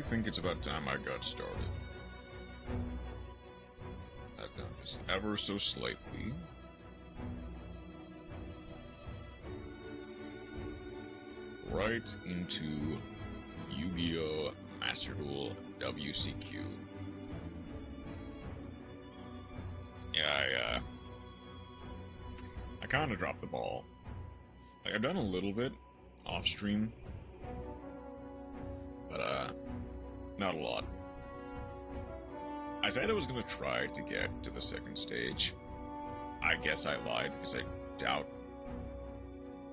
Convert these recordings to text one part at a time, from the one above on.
I think it's about time I got started. Just ever so slightly. Right into Yugioh Master Duel WCQ. Yeah, I kind of dropped the ball. Like, I've done a little bit off stream, but not a lot. I said I was gonna try to get to the second stage. I guess I lied, because I doubt,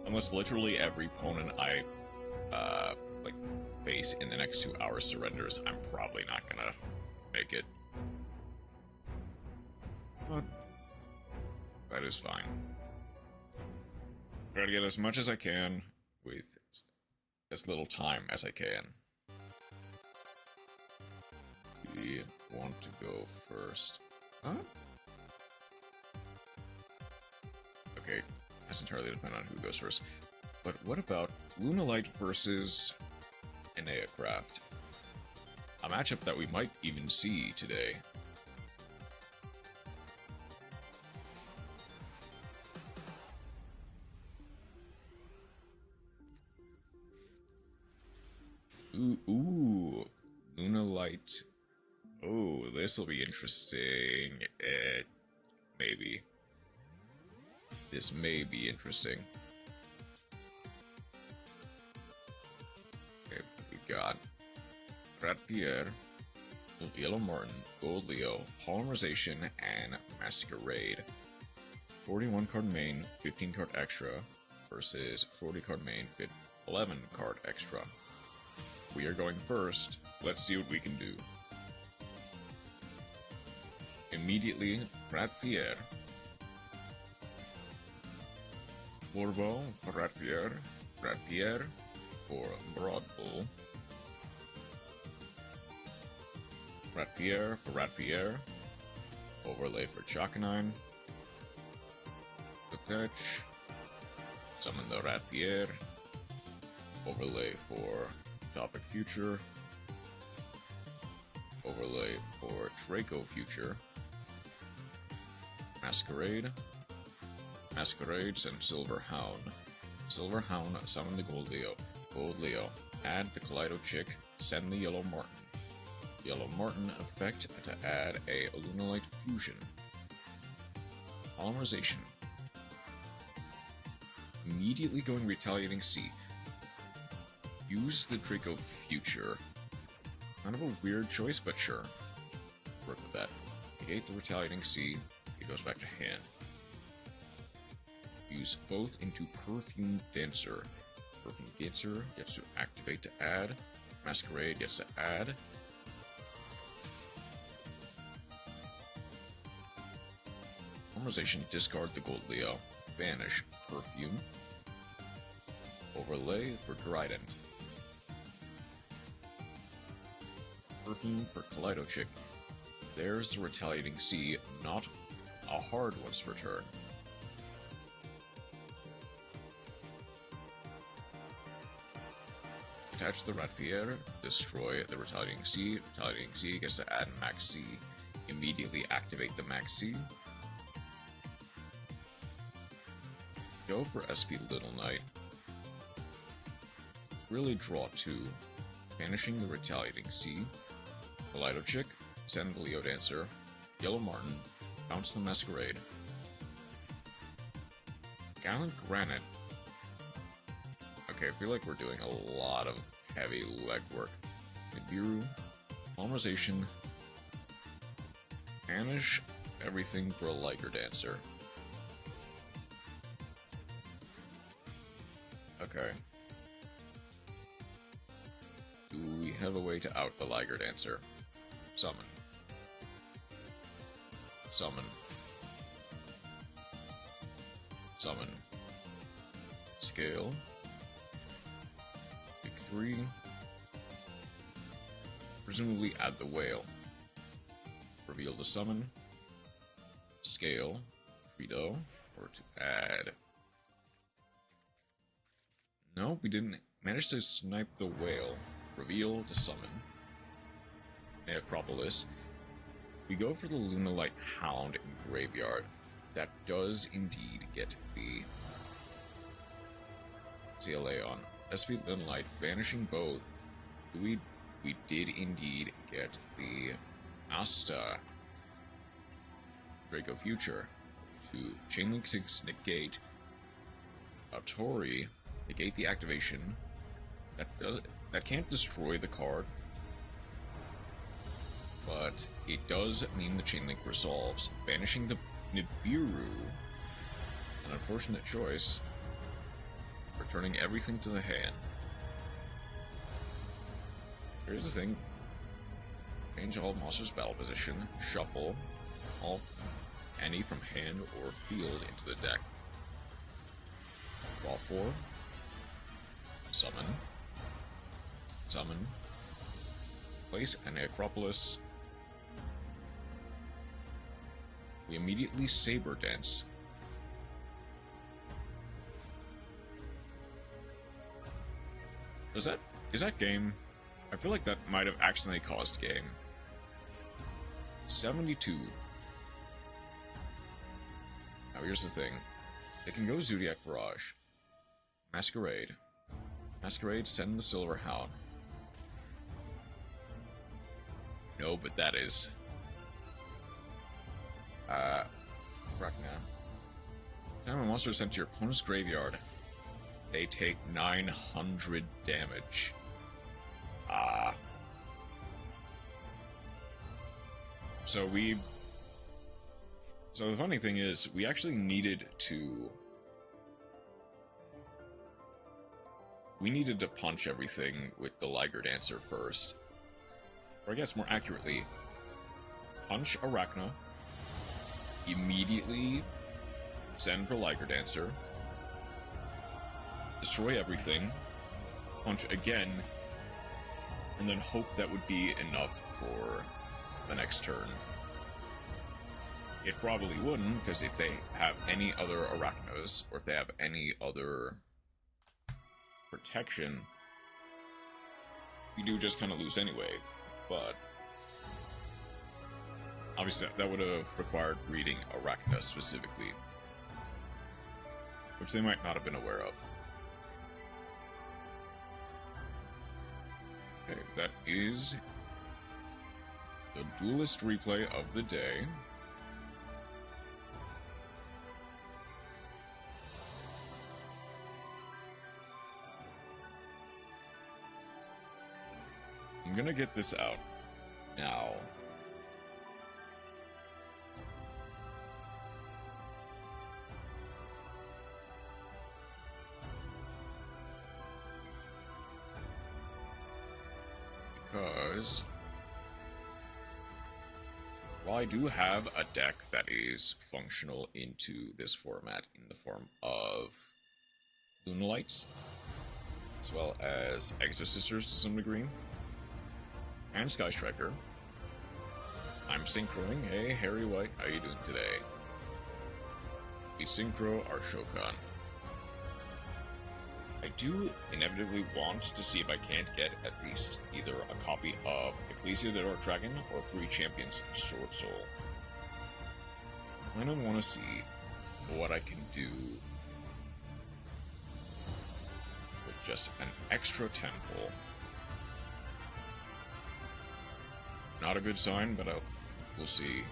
unless literally every opponent I face in the next 2 hours surrenders, I'm probably not gonna make it. But that is fine. Try to get as much as I can with as little time as I can. We want to go first. Huh? Okay, that's entirely dependent on who goes first. But what about Lunalight versus Eneacraft? A matchup that we might even see today. Ooh, Lunalight. Oh, this will be interesting. Maybe. This may be interesting. Okay, we got Pierre, Yellow Martin, Gold Leo, Polymerization, and Masquerade. 41 card main, 15 card extra, versus 40 card main, 11 card extra. We are going first. Let's see what we can do. Immediately, Pierre. Bourbeau for Pierre for Broadbull. Pierre for Pierre. Overlay for Chakanine. Attach. Summon the Pierre. Overlay for Topic Future. Overlay for Draco Future. Masquerade. Masquerade, send Silver Hound. Silver Hound, summon the Gold Leo. Gold Leo, add the Kaleido Chick, send the Yellow Martin. Yellow Martin effect to add a Lunalight Fusion. Polymerization. Immediately going Retaliating Sea. Use the Draco Future. Kind of a weird choice, but sure. Work with that. Negate the Retaliating Sea. It goes back to hand. Use both into Perfume Dancer. Perfume Dancer gets to activate to add. Masquerade gets to add. Polymerization, discard the Gold Leo. Banish Perfume. Overlay for Trident. Perfume for Kaleido Chick. There's the Retaliating Sea, not a hard one's return. Attach the Pierre, destroy the Retaliating Sea. Retaliating Sea gets to add Max C. Immediately activate the Max C. Go for SP Little Knight. Really draw 2. Banishing the Retaliating Sea. Kaleido Chick, send the Leo Dancer. Yellow Martin, bounce the Masquerade. Gallant Granite. Okay, I feel like we're doing a lot of heavy legwork. Nibiru, Polymerization, banish everything for a Liger Dancer. Okay. Do we have a way to out the Liger Dancer? Summon. Summon. Summon. Scale. 3. Presumably add the whale. Reveal the summon. Scale. Trito. Or to add. No, we didn't manage to snipe the whale. Reveal to summon. Necropolis, we go for the Lunalight Hound in Graveyard. That does indeed get the CLA on SP Lunalight, banishing both. We did indeed get the Asta Draco Future to Chainlink 6 negate Autori, negate the activation. That can't destroy the card, but it does mean the Chainlink resolves, banishing the Nibiru, an unfortunate choice, returning everything to the hand. Here's the thing. Change all monsters' battle position, shuffle any from hand or field into the deck. Draw 4. Summon. Place an Necropolis. We immediately Saber Dance. Is that game? I feel like that might have accidentally caused game. 72. Now here's the thing. They can go Zodiac Barrage. Masquerade. Send the Silver Hound. No, but that is... Correct now. Time a monster is sent to your opponent's graveyard, they take 900 damage. So the funny thing is, we actually needed to... We needed to punch everything with the Liger Dancer first. Or I guess more accurately, punch Arachna, immediately send for Liger Dancer, destroy everything, punch again, and then hope that would be enough for the next turn. It probably wouldn't, because if they have any other Arachnas, or if they have any other protection, we do just kind of lose anyway. But obviously that would have required reading Arachna specifically, which they might not have been aware of. Okay, that is the Duelist replay of the day. I'm gonna get this out now. Because while I do have a deck that is functional into this format in the form of Lunalights, as well as Exorcisters to some degree, and Sky Striker, I'm synchroing. Hey, Harry White, how you doing today? We synchro our Shokan. I do inevitably want to see if I can't get at least either a copy of Ecclesia the Dark Dragon or 3 Champions Sword Soul. I don't want to see what I can do with just an extra temple. Not a good sign, but we'll see.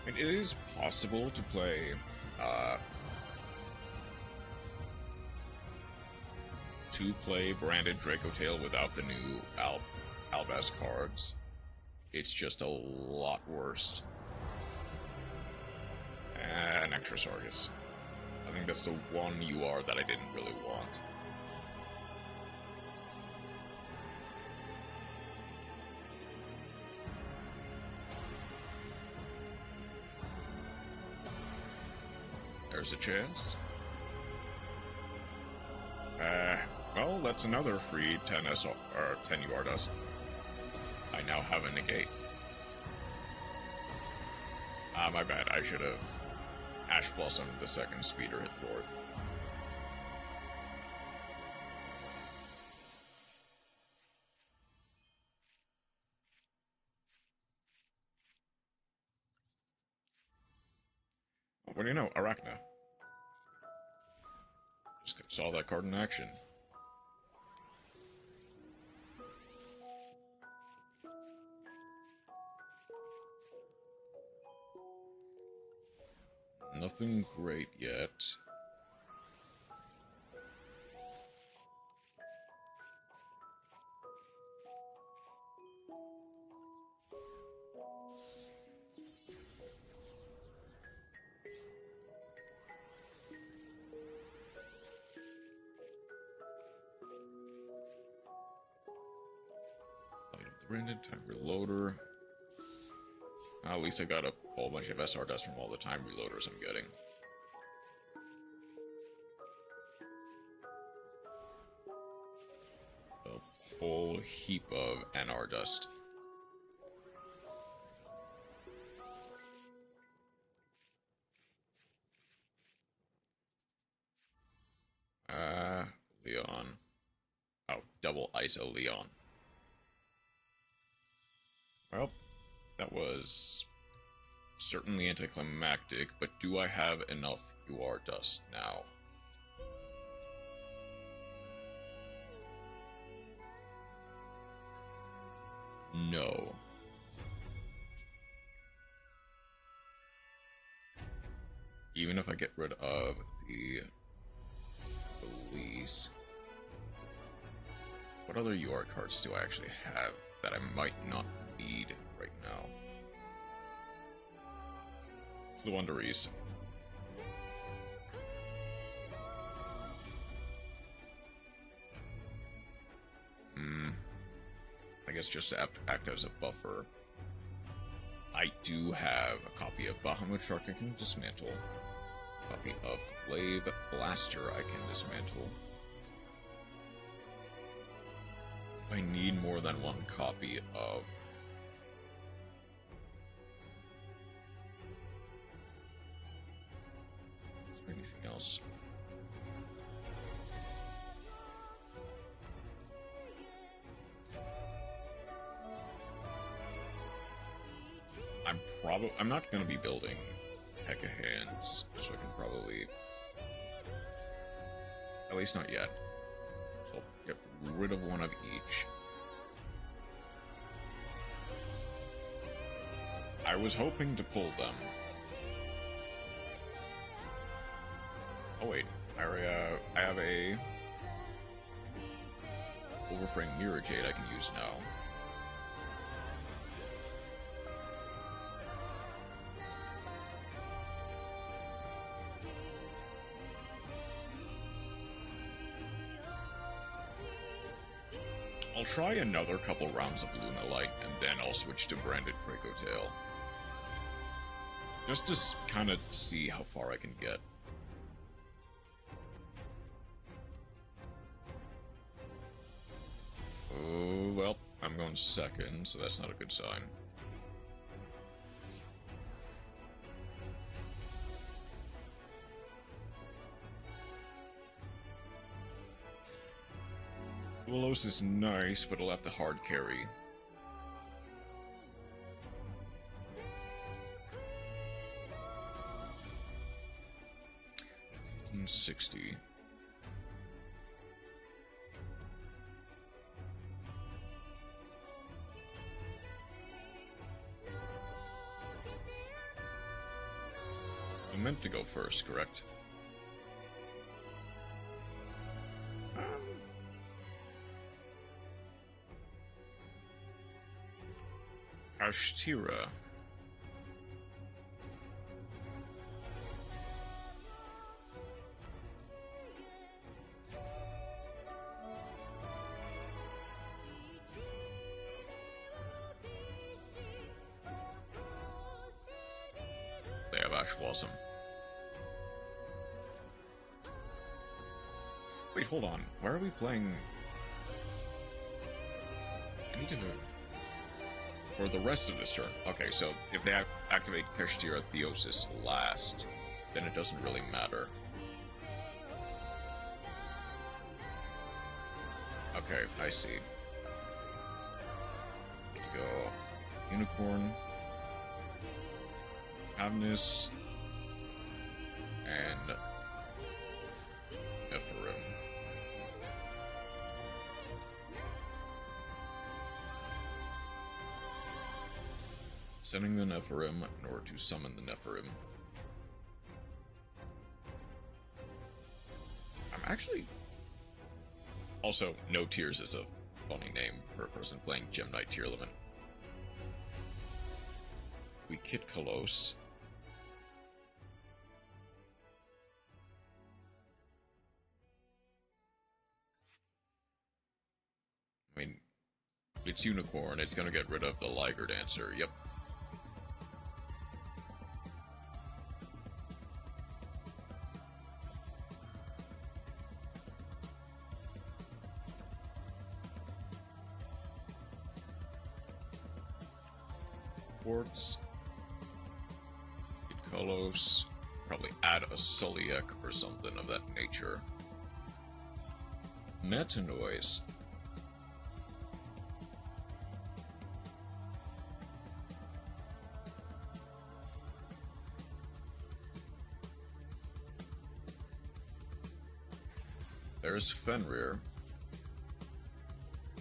It is possible to play 2-play branded Draco Tail without the new Albaz cards. It's just a lot worse. And extra Sargus. I think that's the one UR that I didn't really want. There's a chance. Well, that's another free 10 SR, or 10 UR dust. I now have a negate. My bad, I should have Ash Blossom, the second speeder hit board. What do you know? Arachna. Just saw that card in action. Nothing great yet. Branded time reloader. At least I got a whole bunch of SR dust from all the time reloaders I'm getting. A whole heap of NR dust. Leon. Oh, double ISO Leon. Well, that was certainly anticlimactic, but do I have enough UR dust now? No. Even if I get rid of the police, what other UR cards do I actually have that I might not need right now? It's the Wonderies. I guess just to act as a buffer. I do have a copy of Bahamut Shark I can dismantle. A copy of Glaive Blaster I can dismantle. I need more than one copy of... Is there anything else? I'm not going to be building Hecka Hands, so I can probably... At least not yet. So I'll get rid of one of each. I was hoping to pull them. Oh wait, I have a... Overframe Mirror Jade I can use now. I'll try another couple rounds of Lunalight, and then I'll switch to Branded Krakow Tail. Just to kind of see how far I can get. Oh, well, I'm going second, so that's not a good sign. Willows is nice, but I'll have to hard carry. $15.60. I meant to go first, correct? Ashtira. They have Ash Blossom. Wait, hold on. Why are we playing... I need to... For the rest of this turn. Okay, so if they activate Kashtira Theosis last, then it doesn't really matter. Okay, I see. Go Unicorn, Avnis, and Nephirim. Sending the Nephirim in order to summon the Nephirim. I'm actually... Also, No Tears is a funny name for a person playing Gem Knight tier limit. We Kit Kalos. I mean, it's Unicorn, it's gonna get rid of the Liger Dancer, yep. Quartz. Kalos. Probably add a Soliek or something of that nature. Metanoise. There's Fenrir.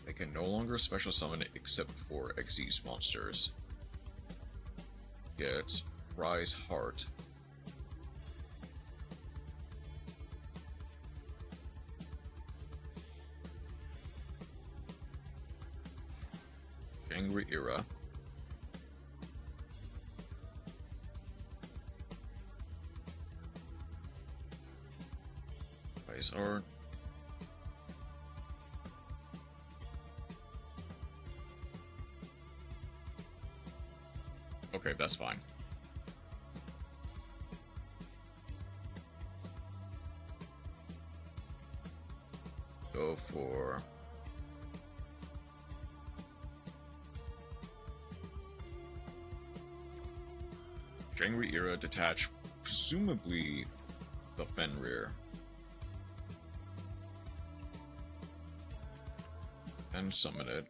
They can no longer special summon except for Xyz monsters. Get Rise Heart. Angry Era. Rise Heart. Okay, that's fine. Go for... Shangri Era, detach, presumably the Fenrir. And summon it.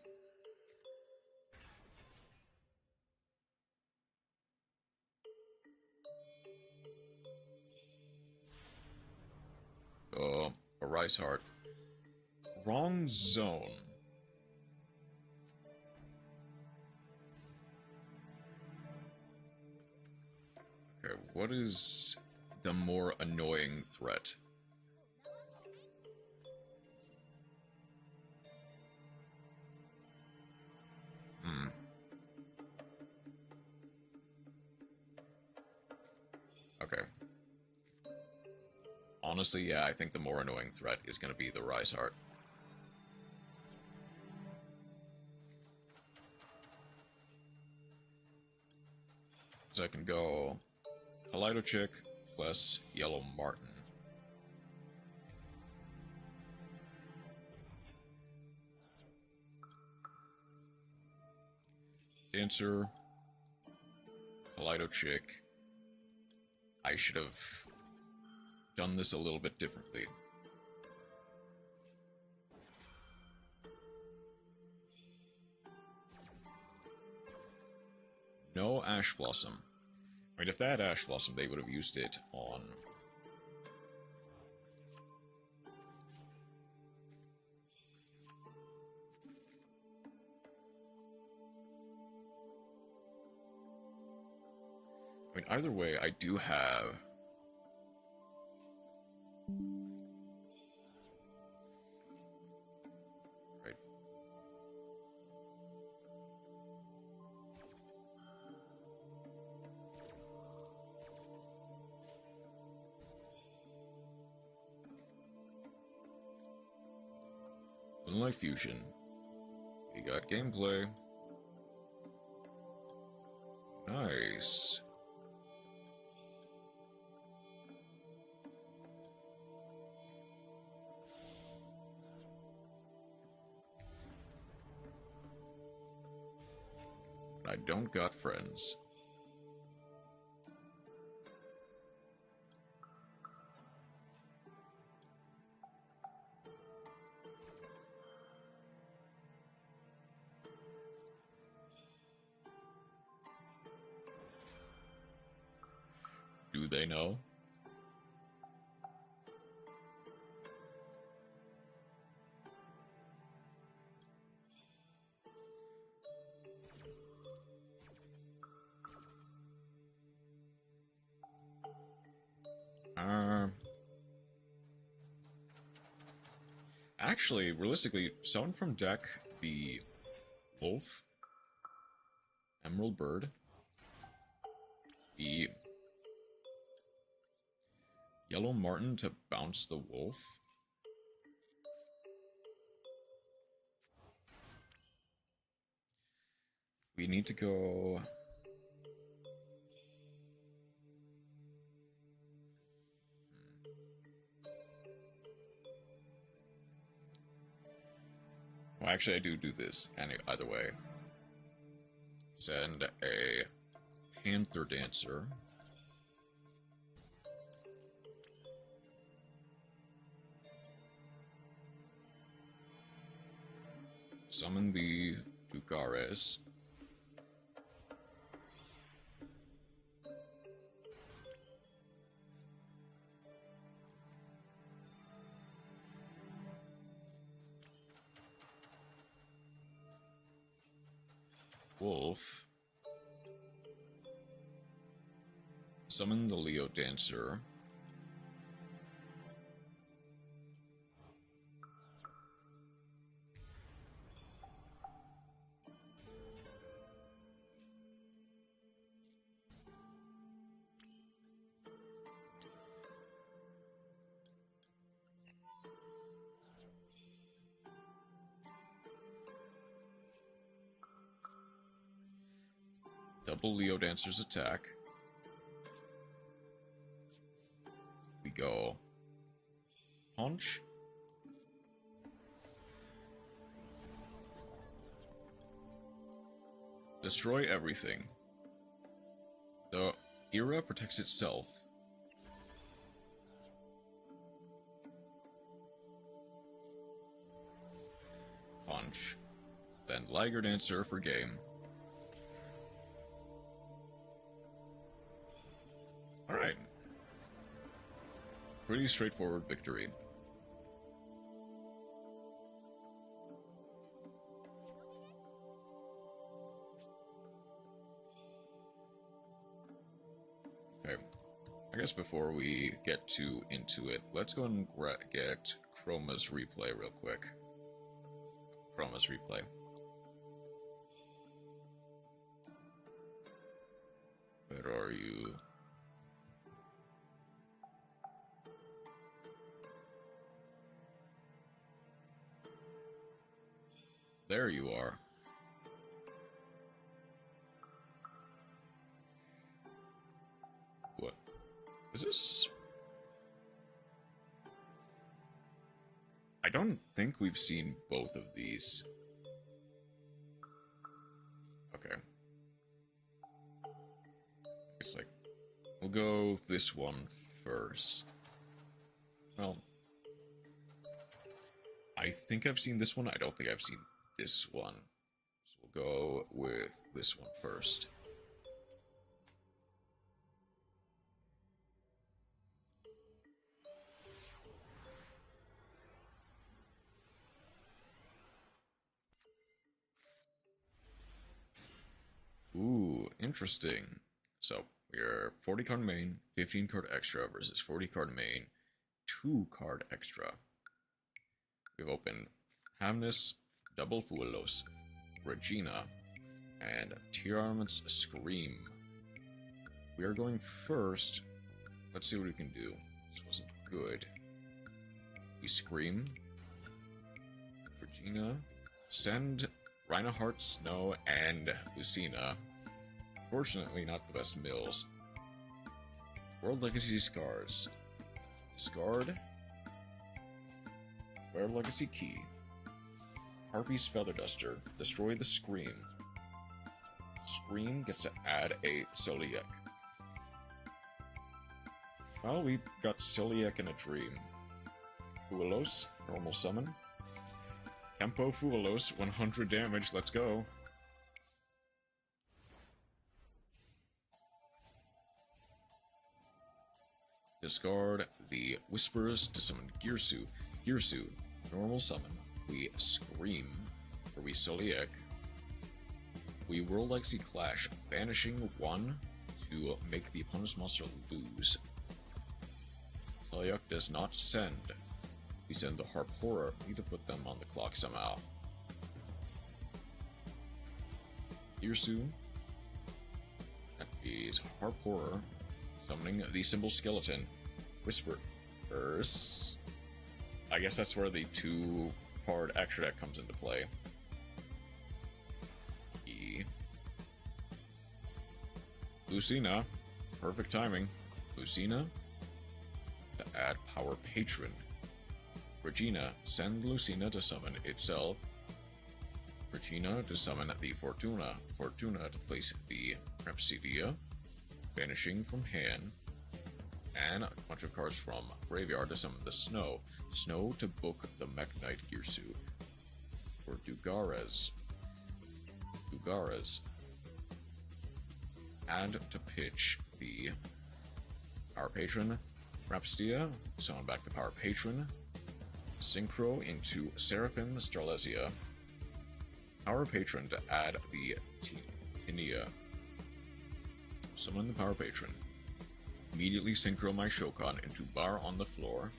A Rise Heart. Wrong zone. Okay, what is the more annoying threat? Okay. Honestly, yeah, I think the more annoying threat is going to be the Rise Heart. So I can go Kaleidochick plus Yellow Martin. Dancer, Kaleidochick. I should have done this a little bit differently. No Ash Blossom. I mean, if they had Ash Blossom, they would have used it on... I mean, either way, I do have... Right. Moonlight Fusion. We got gameplay. Nice. I don't got friends. they know? Actually, realistically, someone from deck the Wolf, Emerald Bird, the Yellow Martin to bounce the Wolf. We need to go... Well, actually, I do this either way. Send a Panther Dancer. Summon the Dugares. Wolf. Summon the Leo Dancer. Double Leo Dancer's attack. We go Punch. Destroy everything. The era protects itself. Punch. Then Liger Dancer for game. Alright. Pretty straightforward victory. Okay. I guess before we get into it, let's go and get Chroma's replay real quick. Chroma's replay. Where are you? There you are. What? Is this? I don't think we've seen both of these. Okay. It's like, we'll go this one first. Well, I think I've seen this one. I don't think I've seen this one. So we'll go with this one first. Ooh, interesting. So, we're 40 card main, 15 card extra versus 40 card main, 2 card extra. We've opened Hamness, Double Fuelos, Regina, and Tiarmant's Scream. We are going first. Let's see what we can do. This wasn't good. We Scream. Regina. Send Reinhardt, Snow, and Lucina. Fortunately, not the best mills. World Legacy Scars. Discard. Wear Legacy Key. Harpy's Feather Duster. Destroy the Scream. Scream gets to add a Soliek. Well, we got Soliek in a dream. Fuelos, normal summon. Tempo Fuelos, 100 damage, let's go. discard the Whispers to summon Girsu. Girsu, normal summon. We Scream, or we Soliek. We World Legacy Clash, banishing 1 to make the opponent's monster lose. Soliek does not send. We send the Harp Horror. We need to put them on the clock somehow. Girsu. That is Harp Horror. Summoning the Symbol Skeleton. Whispers. I guess that's where the 2-card extra deck comes into play. Lucina. Perfect timing. Lucina. To add Power Patron. Regina. Send Lucina to summon itself. Regina to summon the Fortuna. Fortuna to place the Rhapsodia. Banishing from hand. And a bunch of cards from graveyard to summon the Snow. Snow to book the Mekk-Knight Girsu. For Dugares. And to pitch the Power Patron. Rhapsodia. Summon back the Power Patron. Synchro into Seraphim Starlesia. Power Patron to add the Tinia. Summon the Power Patron. Immediately synchro my Shokan into bar on the floor.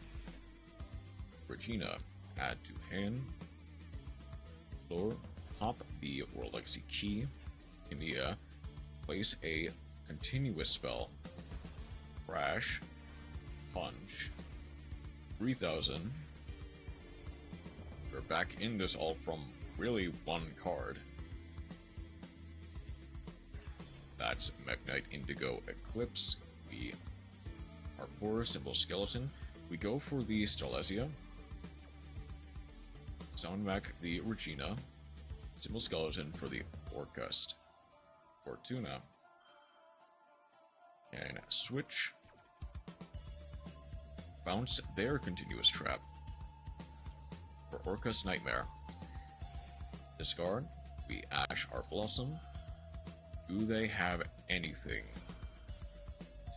Regina. Add to hand. Floor. Pop the World Legacy Key. Tinia. Place a continuous spell. Crash. Punch. 3,000. We're back in this all from really 1 card. That's Mekk-Knight Indigo Eclipse. We are for Symbol Skeleton. We go for the Starlesia. Summon back the Regina. Symbol Skeleton for the Orcust. Fortuna. And switch. Bounce their continuous trap. For Orcust Nightmare. Discard. We Ash Art Blossom. Do they have anything?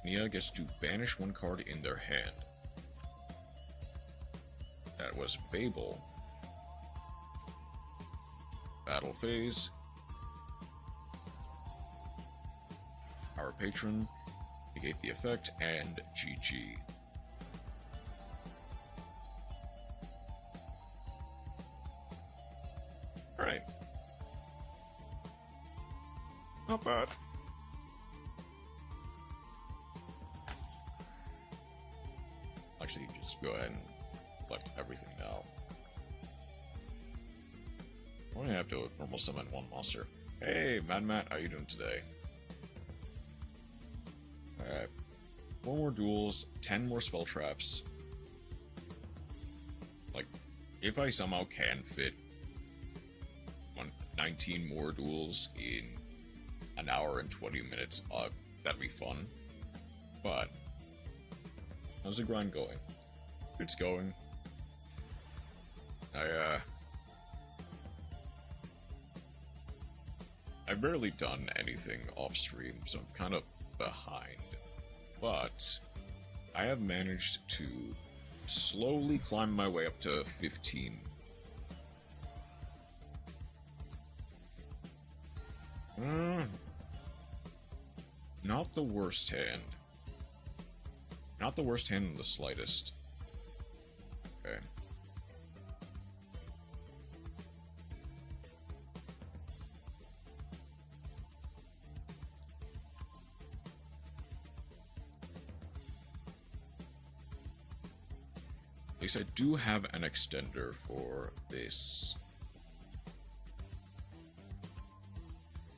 Nia gets to banish 1 card in their hand. That was Babel. Battle phase. Our Patron. Negate the effect, and GG. Alright. Not bad. Actually, just go ahead and collect everything now. I only have to normal summon 1 monster. Hey, Mad Matt, how you doing today? Alright. 4 more duels, 10 more spell traps. Like, if I somehow can fit 19 more duels in an hour and 20 minutes, that'd be fun. But how's the grind going? It's going. I've barely done anything off stream, so I'm kind of behind. But I have managed to slowly climb my way up to 15. Not the worst hand. Not the worst hand in the slightest. Okay. At least I do have an extender for this.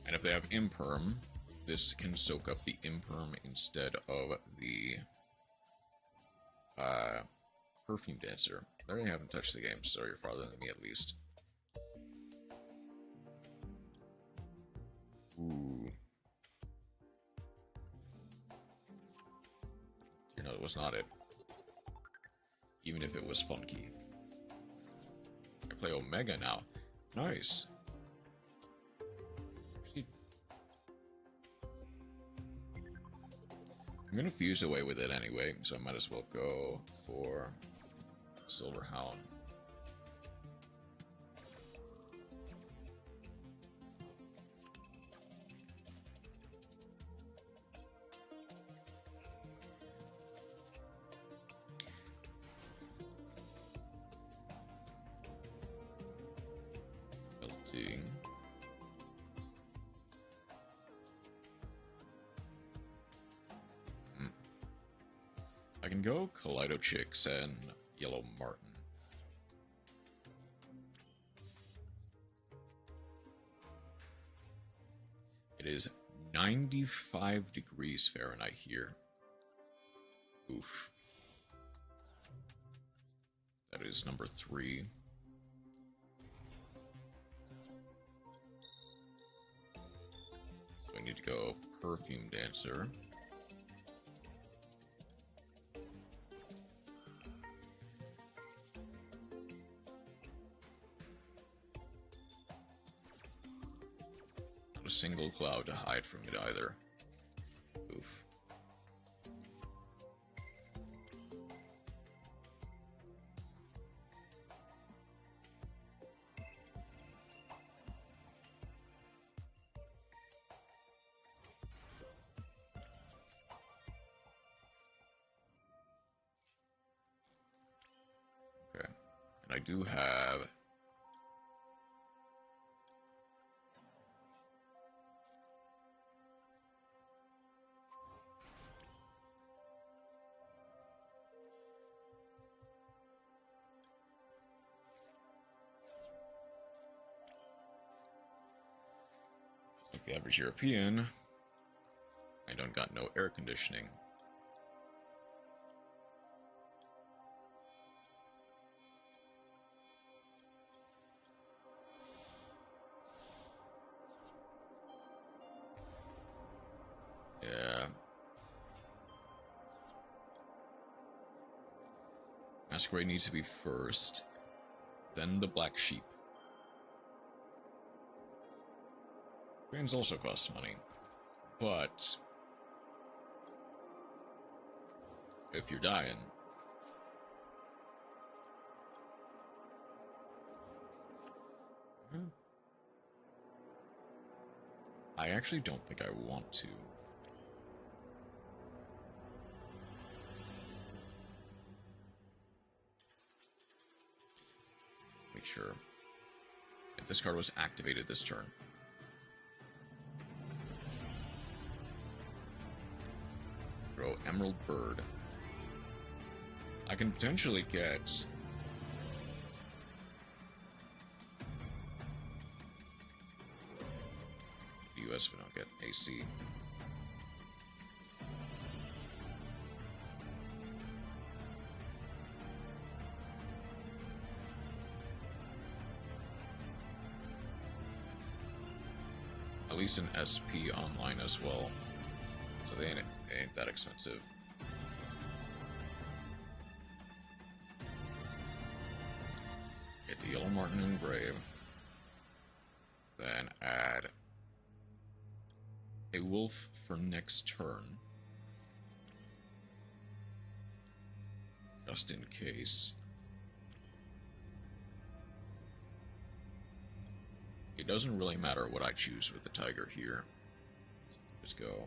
And if they have Imperm, this can soak up the Imperm instead of the Perfume Dancer. I already haven't touched the game, so you're farther than me at least. Ooh. You know, it was not it. Even if it was funky. I play Omega now. Nice. I'm gonna fuse away with it anyway, so I might as well go for Silver Hound. Building. I can go Kaleido Chicks and Yellow Martin. It is 95 degrees Fahrenheit here. Oof. That is number 3. So I need to go Perfume Dancer. A single cloud to hide from it either. Oof. Okay. And I do have like the average European, I don't got no air conditioning. Yeah. Masquerade needs to be first, then the Black Sheep. Games also cost money, but if you're dying, I actually don't think I want to. Make sure if this card was activated this turn. Throw Emerald Bird. I can potentially get US if we don't get AC. At least an SP online as well. So they ain't that expensive. Get the Yellow Martin Engrave. Then add a wolf for next turn. Just in case. It doesn't really matter what I choose with the tiger here. Let's go.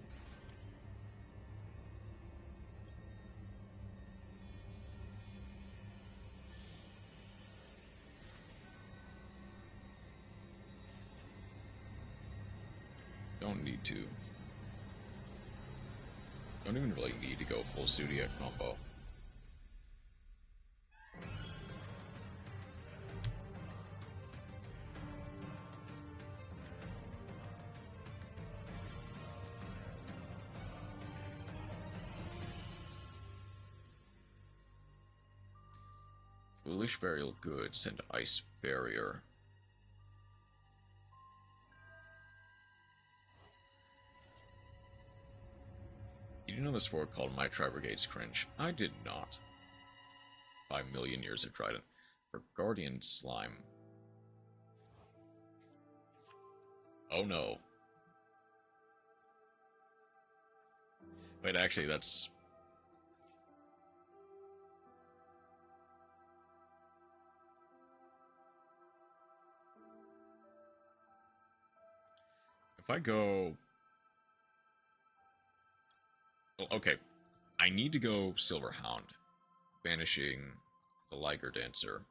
Don't need to. Don't even really need to go full Zodiac combo. Foolish Burial Goods and Ice Barrier. Did you know this sport called My Tri-Brigade's cringe? I did not. 5 million years of Trident. For Guardian Slime. Oh no. Wait, actually, that's... If I go... Well, okay. I need to go Silverhound, banishing the Liger Dancer.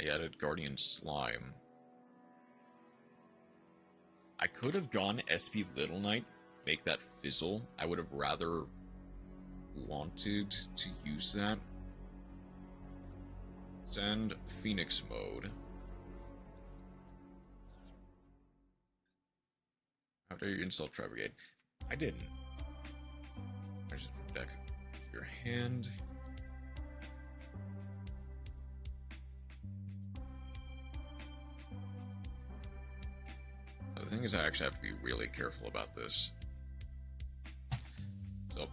I added Guardian Slime. I could have gone SP Little Knight, make that fizzle. I would have rather wanted to use that. Send Phoenix Mode. How dare you insult Tri Brigade? I didn't. I just deck your hand. The thing is, I actually have to be really careful about this. So,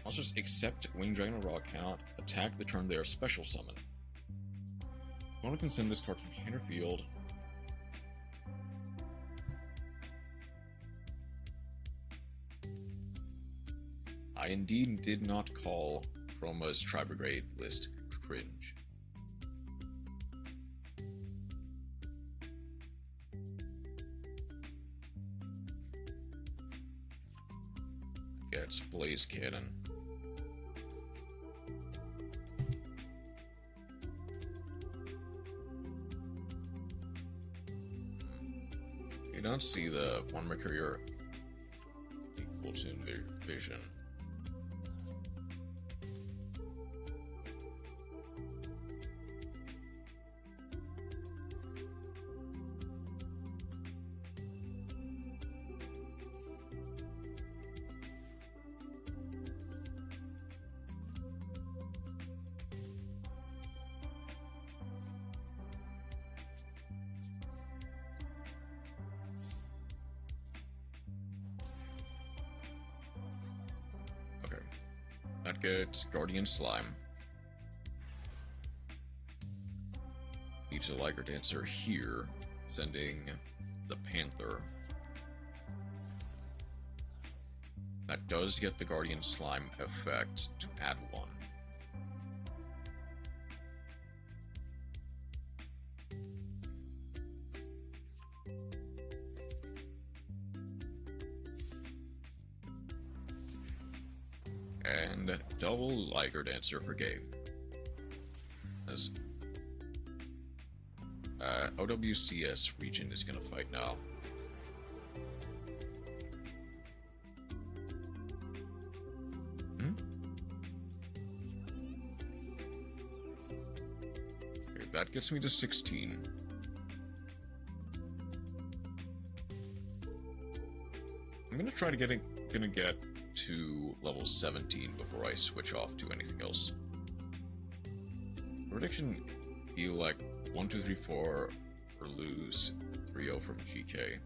monsters except Winged Dragon or Raw cannot attack the turn they are special summon. Opponent can send this card from hand or field. I indeed did not call Chroma's Tri-Brigade list cringe. Yeah, it's Blaze Cannon. You don't see the one Mercurier equal to their vision. That gets Guardian Slime. Needs a Liger Dancer here, sending the Panther. That does get the Guardian Slime effect to add one. And double Liger Dancer for game. As OWCS region is gonna fight now. Okay, that gets me to 16. I'm gonna try to get to level 17 before I switch off to anything else. Prediction: you like 1, 2, 3, 4, or lose 3-0 from GK.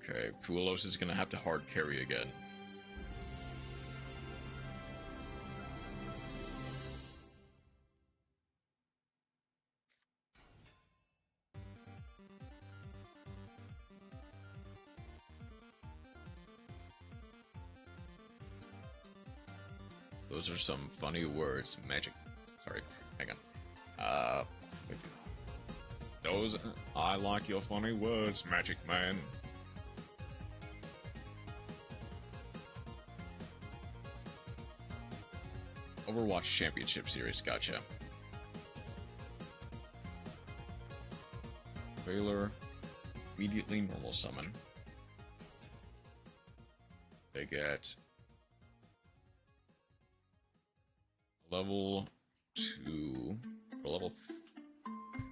Okay, Fuelos is gonna have to hard carry again. Those are some funny words. Magic. Sorry, hang on. Those. I like your funny words, Magic Man. Overwatch Championship Series, gotcha. Baylor, immediately normal summon. They get level 2, or level...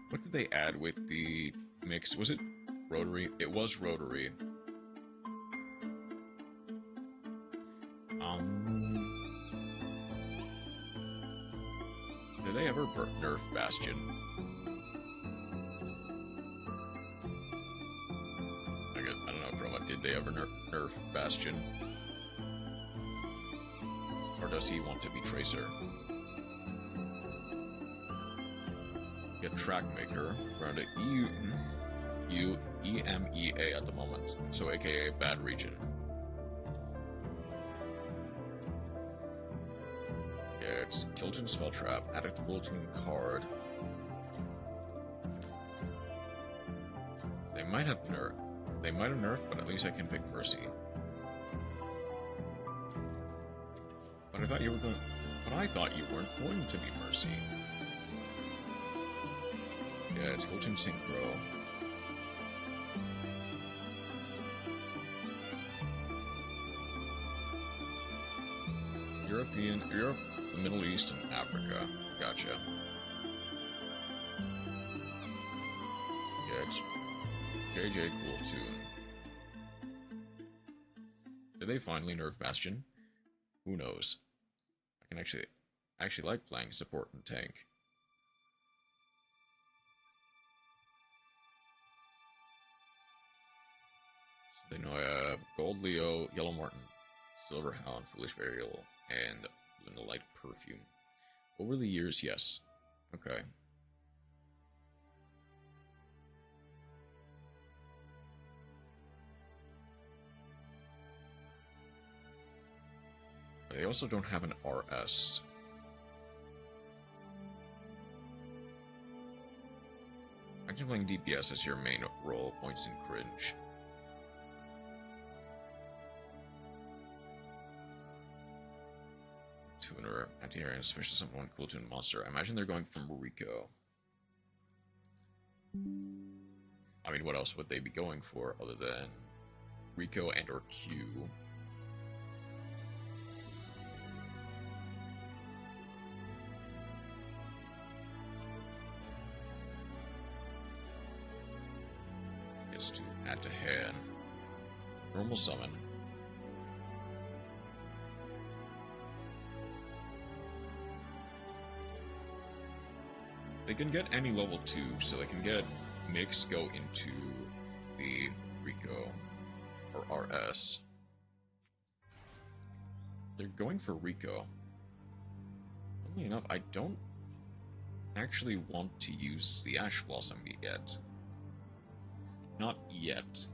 What did they add with the mix? Was it rotary? It was rotary. ever nerf Bastion? I don't know, Chroma, did they ever nerf Bastion? Or does he want to be Tracer? Get Trackmaker, around at EMEA at the moment, so aka Bad Region. Yeah, it's Kilton Spell Trap, add a Kilton card. They might have nerfed, but at least I can pick Mercy. But I thought you weren't going to be Mercy. Yeah, it's Kilton Synchro. Europe, the Middle East, and Africa. Gotcha. Yeah, it's JJ Cool Tune. Did they finally nerf Bastion? Who knows? I can actually like playing support and tank. So they know I have Gold Leo, Yellow Martin, Silver Hound, Foolish Burial, and Luna Light Perfume. Over the years, yes. Okay. They also don't have an RS. Imagine playing DPS as your main role, points in cringe. Tuner, anti-air, and special summon one cool tune monster. I imagine they're going from Rico. I mean, what else would they be going for other than Rico and or Q? Gets to add to hand. Normal summon. They can get any level 2, so they can get Mix go into the Rico or RS. They're going for Rico. Funnily enough, I don't actually want to use the Ash Blossom yet. Not yet.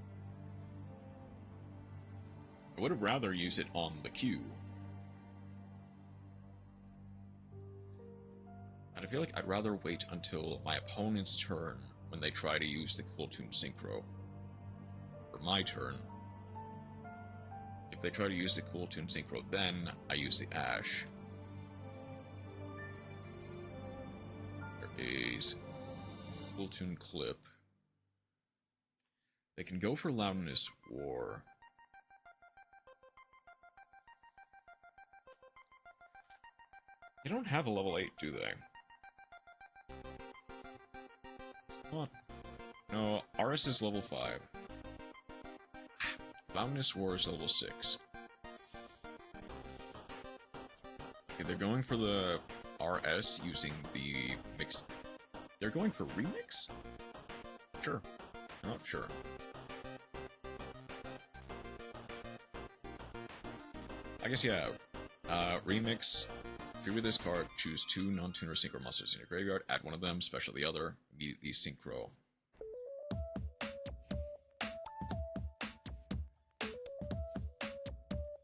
I would have rather used it on the Q. And I feel like I'd rather wait until my opponent's turn when they try to use the Cool Tune Synchro. Or my turn. If they try to use the Cool Tune Synchro, then I use the Ash. There is Cool Tune Clip. They can go for Loudness War. They don't have a level 8, do they? What? No, RS is level 5. Loudness War is level 6. Okay, they're going for the RS using the mix. They're going for Remix? Sure. Not sure. I guess, yeah. Remix. Trigger this card, choose 2 non-tuner synchro monsters in your graveyard, add one of them, special the other, immediately synchro.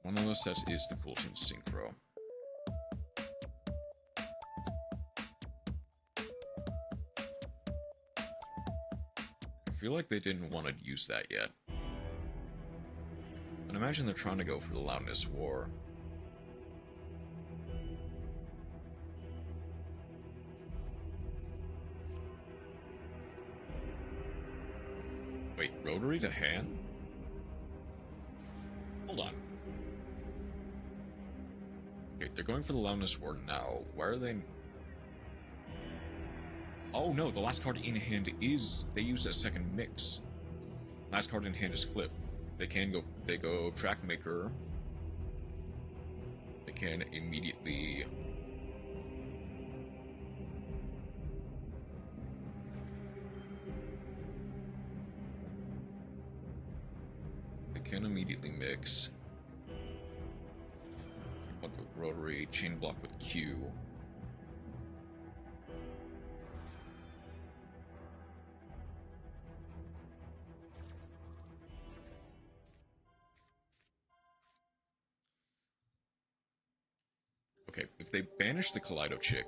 One of those sets is the Cool Tune Synchro. I feel like they didn't want to use that yet. And imagine they're trying to go for the Loudness War. Wait, Rotary to hand? Hold on. Okay, they're going for the Loudness War now. Why are they... Oh no, the last card in hand is... They use a second mix. Last card in hand is Clip. They go Trackmaker. They can immediately... can immediately mix. Block with rotary, chain block with Q. Okay, if they banish the Kaleido Chick,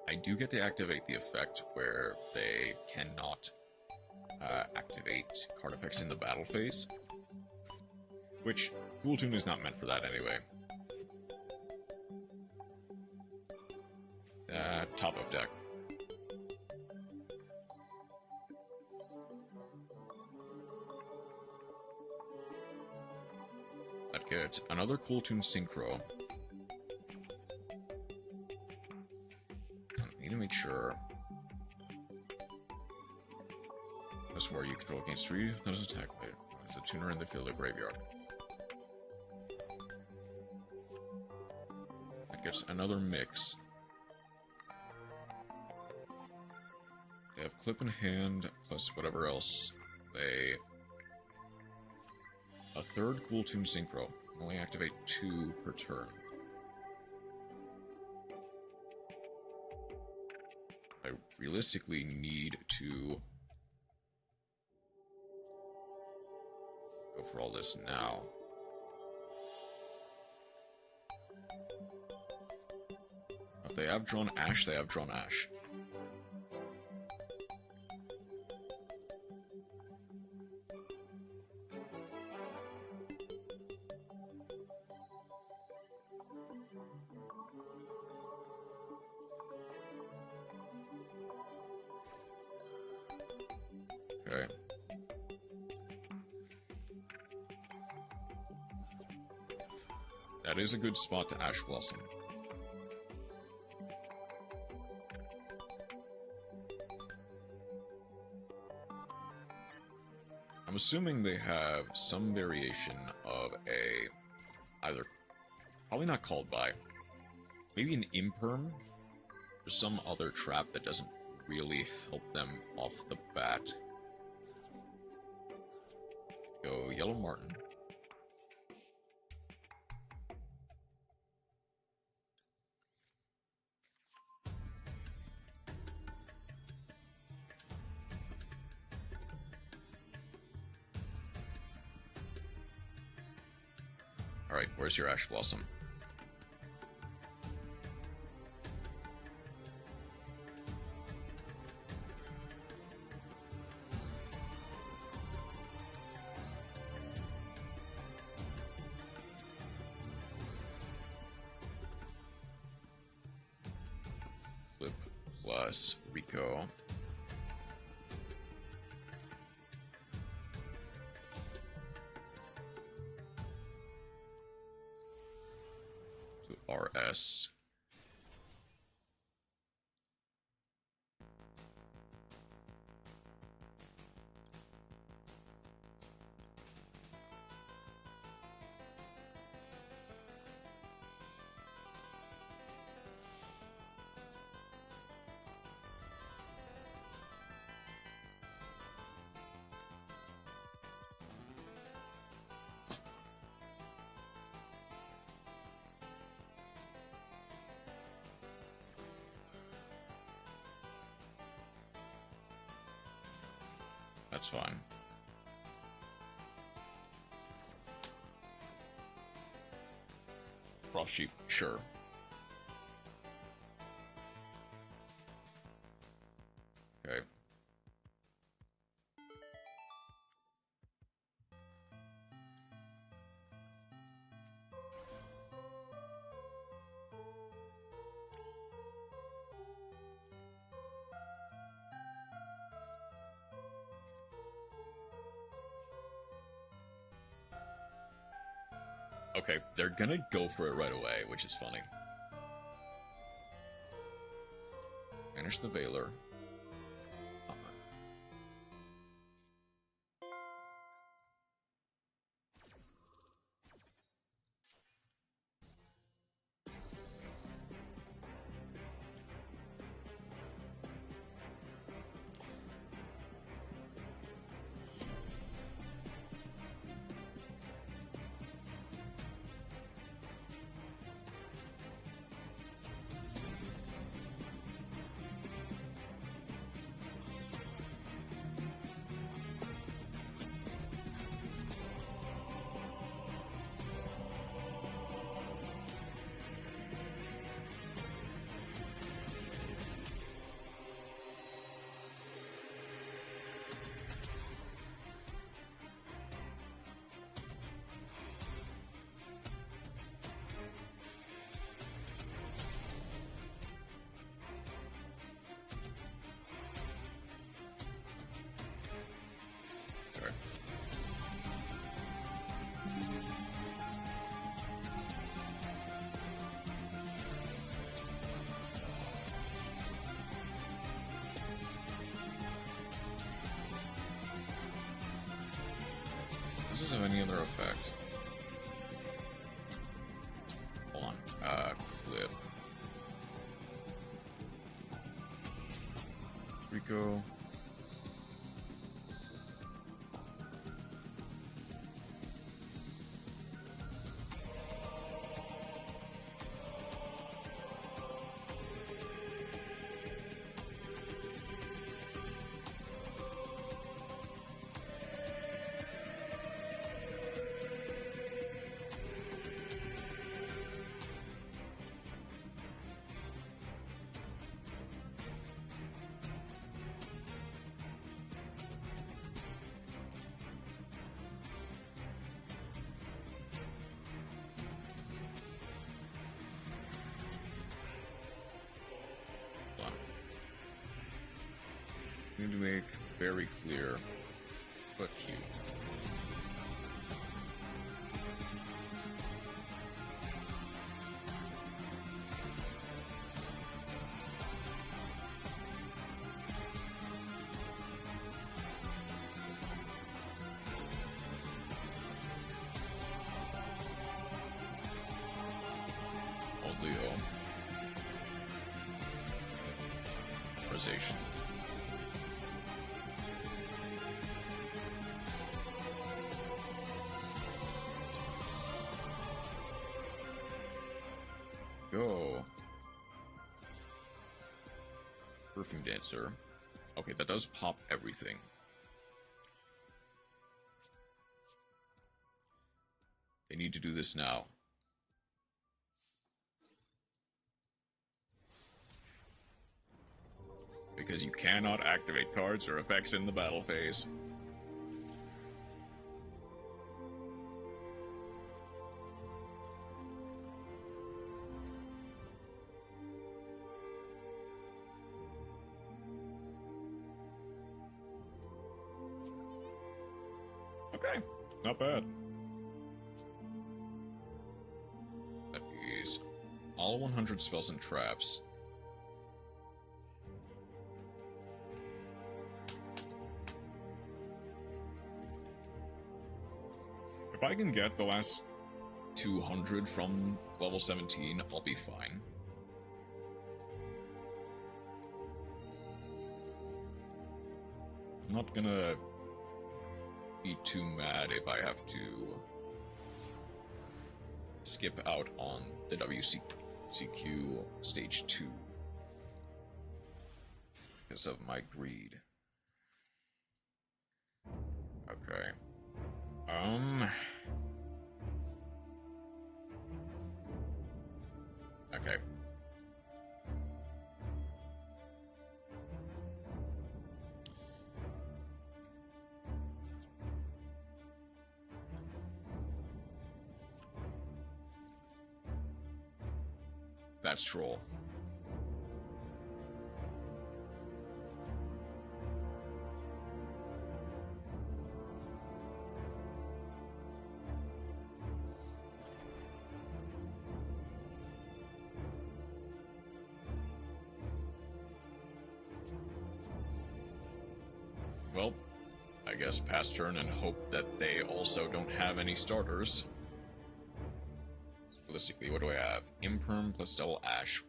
I do get to activate the effect where they cannot activate card effects in the battle phase, which Cool Tune is not meant for that anyway. Top of deck. That gets another Cool Tune Synchro. I need to make sure. That's where you control against 3 that is attack later. As a tuner in the field of graveyard. That gets another mix. They have clip in hand plus whatever else. A third Cool Tune Synchro. Only activate 2 per turn. I realistically need to go for all this now. If they have drawn Ash, they have drawn Ash. Okay. That is a good spot to Ash Blossom. I'm assuming they have some variation of either, probably not called by, maybe an Imperm, or some other trap that doesn't really help them off the bat. Go Yellow Martin. Alright, where's your Ash Blossom? Flip plus Rico. RS. That's fine. Frost Sheep, sure. Okay. Okay, they're gonna go for it right away, which is funny. Finish the Veiler. any other effects. Hold on. Clip. Here we go. Need to make very clear, but cute. Audio. Authorization. Go. Perfume Dancer. Okay, that does pop everything. They need to do this now. Because you cannot activate cards or effects in the battle phase. Okay, not bad. That is all 100 spells and traps. If I can get the last 200 from level 17, I'll be fine. I'm not gonna be too mad if I have to skip out on the WCQ stage 2 because of my greed. Okay. Okay. That's troll. Well, I guess pass turn and hope that they also don't have any starters. Realistically, what do I have? Imperm plus double Ash.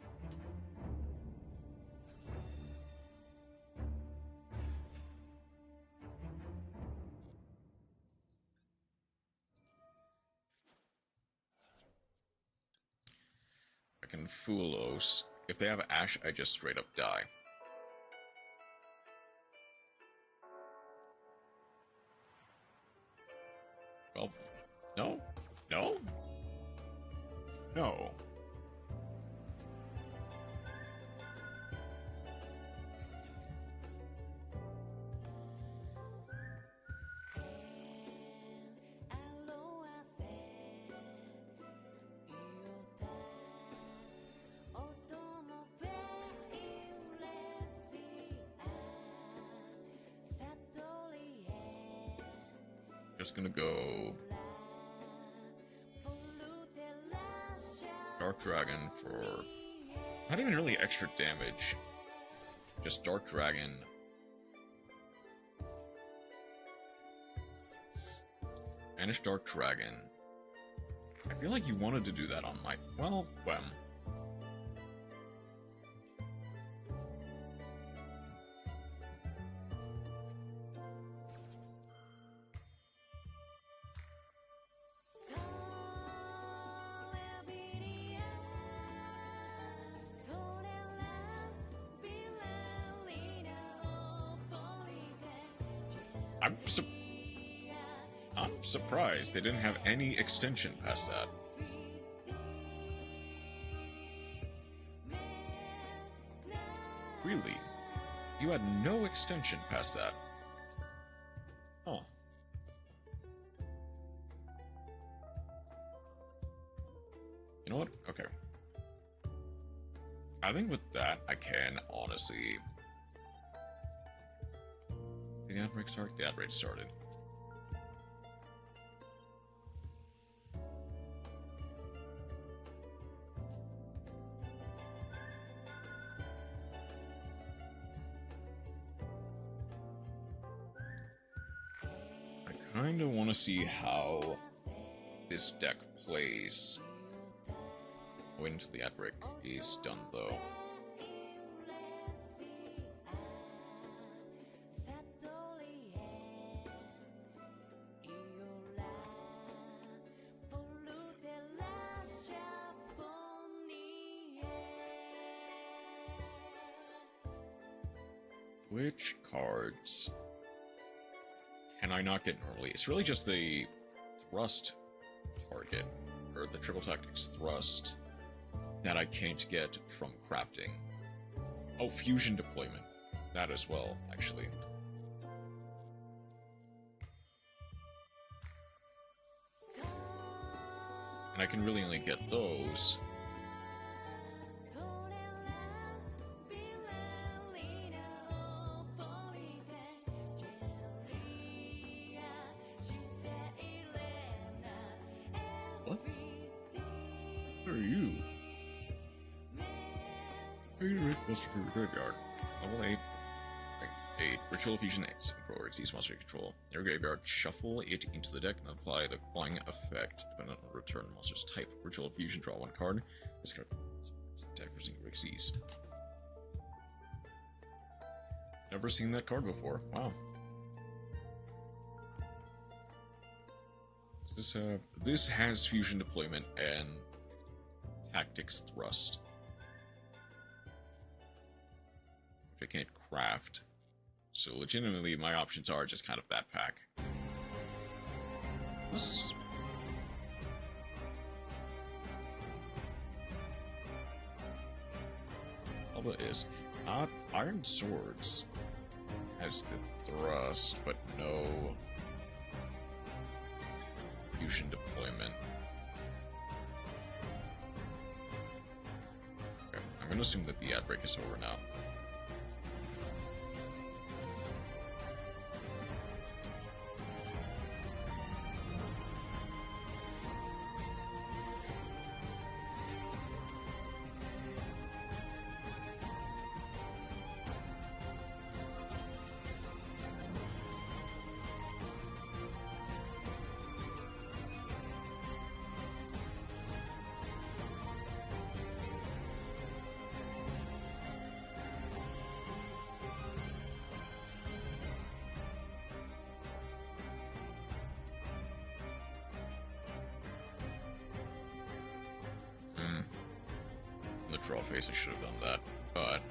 I can Foolos. If they have Ash, I just straight up die. Well, no. No? No. Just gonna go Dark Dragon for not even really extra damage, just Dark Dragon. Banish Dark Dragon. I feel like you wanted to do that on my... Well, I'm surprised they didn't have any extension past that. Really? You had no extension past that? Huh. You know what? Okay. I think with that, I can honestly... Did the outbreak start? The outbreak started. I kind of want to see how this deck plays when the outbreak is done, though. Which cards can I not get normally? It's really just the thrust target, or the triple tactics thrust, that I can't get from crafting. Oh, fusion deployment. That as well, actually. And I can really only get those for your graveyard. Level 8. 8. Ritual Fusion 8. Control exceeds monster control. Your graveyard, shuffle it into the deck and apply the applying effect dependent on return monster's type. Ritual Fusion, draw one card. This card attack for single exceeds. Never seen that card before. Wow. This has fusion deployment and tactics thrust. I can't craft. So legitimately, my options are just kind of that pack. This... Alba is Iron Swords has the thrust, but no fusion deployment. Okay, I'm gonna assume that the outbreak is over now. Draw face, I should have done that, but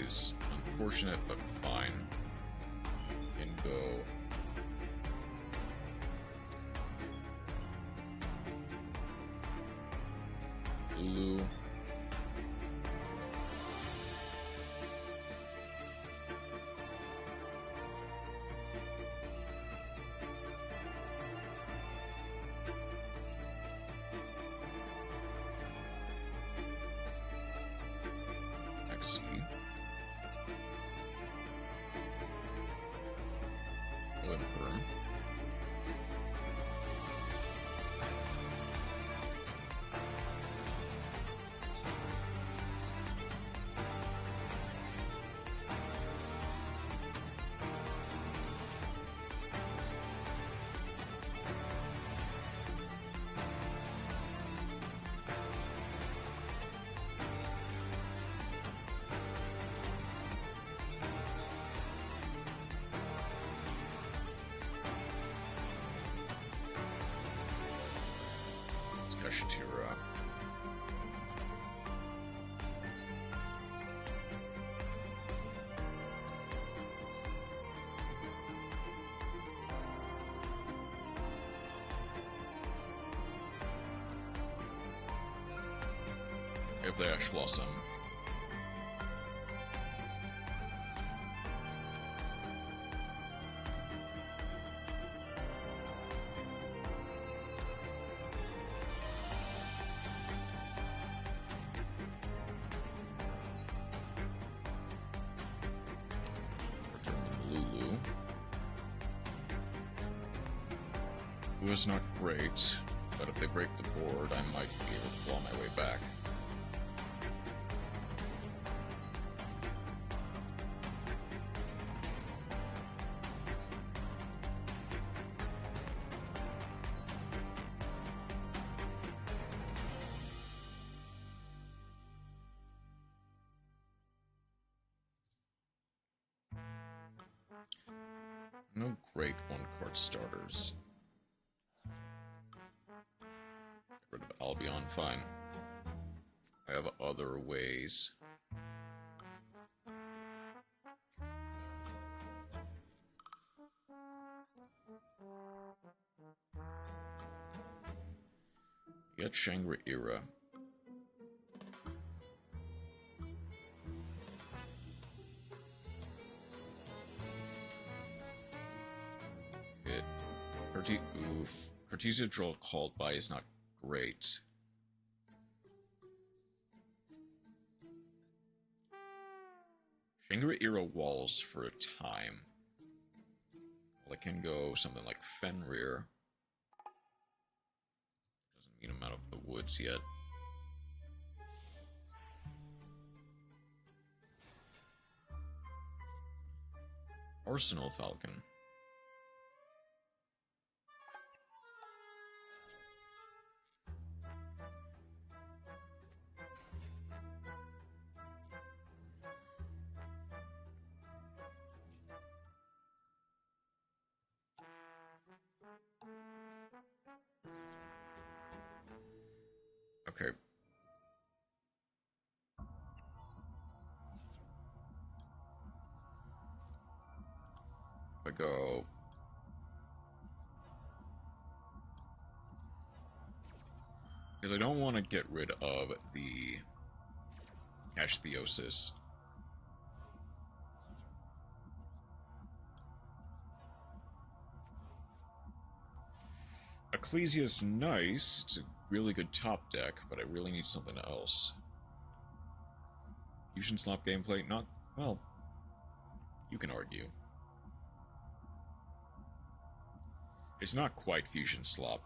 is unfortunate, but fine. Can go... Lulu. Next, Confirm. Kashatira. If they Ash Blossom. Was not great, but if they break the board, I might be able to claw my way back. No great one-card starters. Rid of Albion, fine. I have other ways. Get Shangri-Era. It. Oof. Cartesia draw called by is not great. Shangri-Era walls for a time. Well, I can go something like Fenrir. Doesn't mean I'm out of the woods yet. Arsenal Falcon. Okay. I go... Because I don't want to get rid of the Cash Theosis. Ecclesia's nice. It's a really good top deck, but I really need something else. Fusion Slop gameplay, not... well, you can argue. It's not quite Fusion Slop.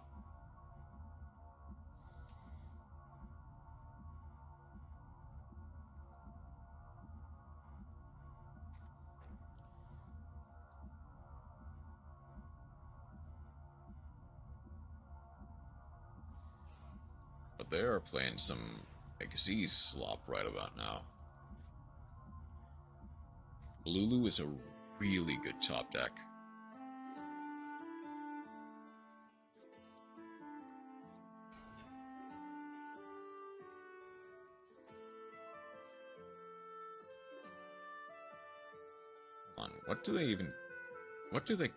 But they are playing some Xyz slop right about now. Lulu is a really good top deck. What do they even... What do they...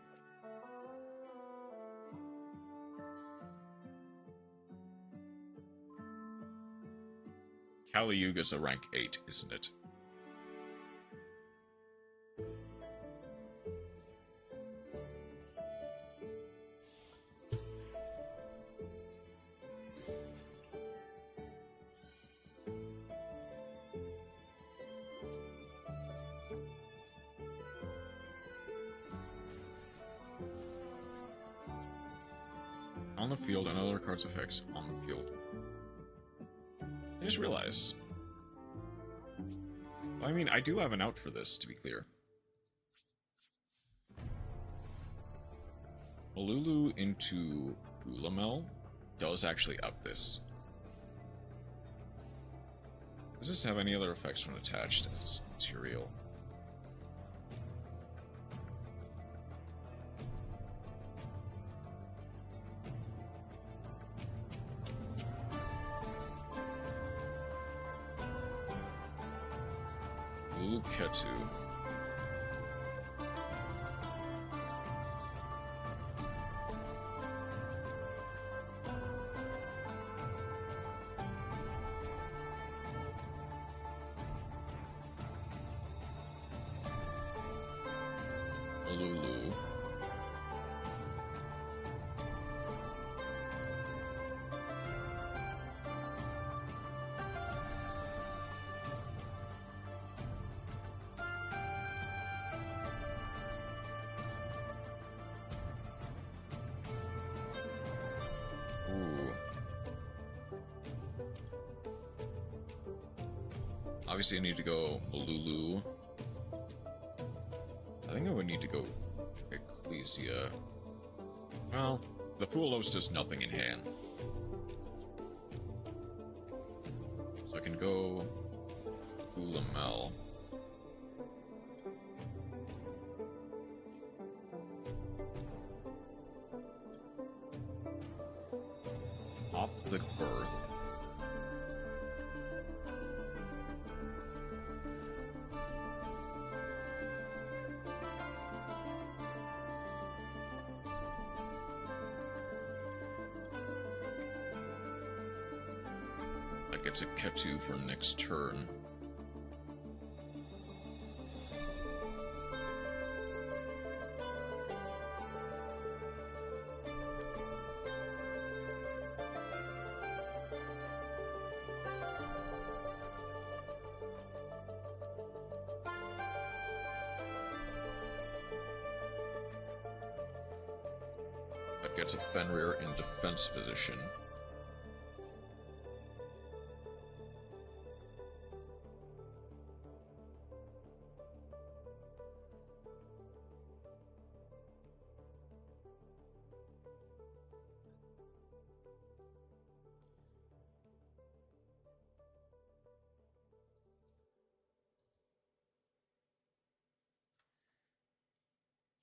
Kali Yuga's a rank 8, isn't it? On the field and other cards' effects on the field. I just realized. I mean, I do have an out for this, to be clear. Malulu into Ulamel does actually up this. Does this have any other effects when attached as material? Ketu. Lulu. Obviously, I need to go Malulu. I think I would need to go Ecclesia. Well, the Fulos does nothing in hand. So I can go Ulamel. Op the Birth. Gets a Ketu for next turn. That gets a Fenrir in defense position.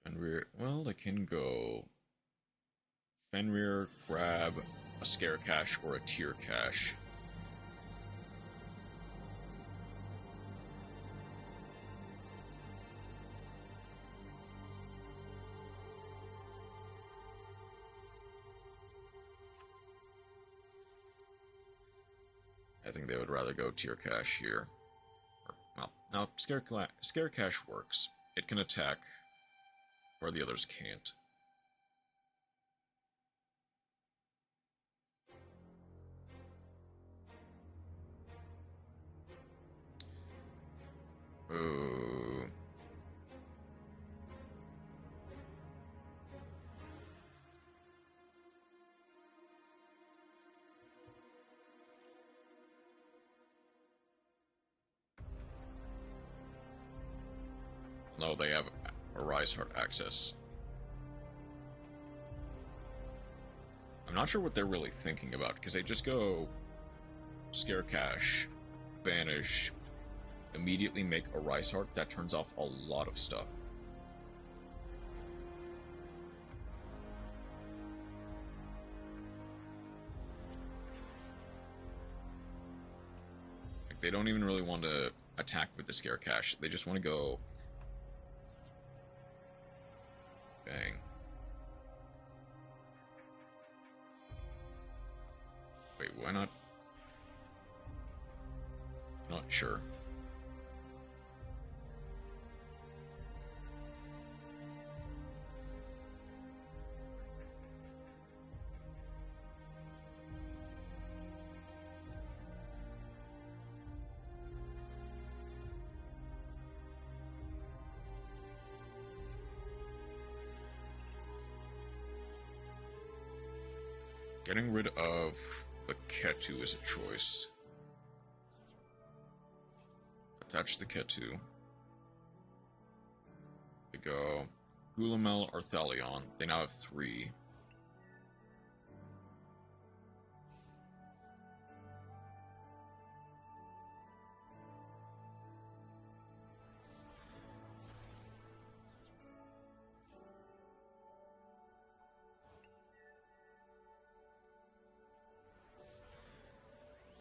Fenrir, well, I can go Fenrir, grab a Scare Cache or a Tier Cache. I think they would rather go Tier Cache here. Well, no, Scare Cache works. It can attack where the others can't. Ooh. No, they have Arise Heart access. I'm not sure what they're really thinking about, because they just go Scare Cache, Banish, immediately make Arise Heart. That turns off a lot of stuff. Like, they don't even really want to attack with the Scare Cache. They just want to go Wait, why not? Not sure. Getting rid of the Ketu is a choice. Attach the Ketu. They go Gulamel or Thalion. They now have 3.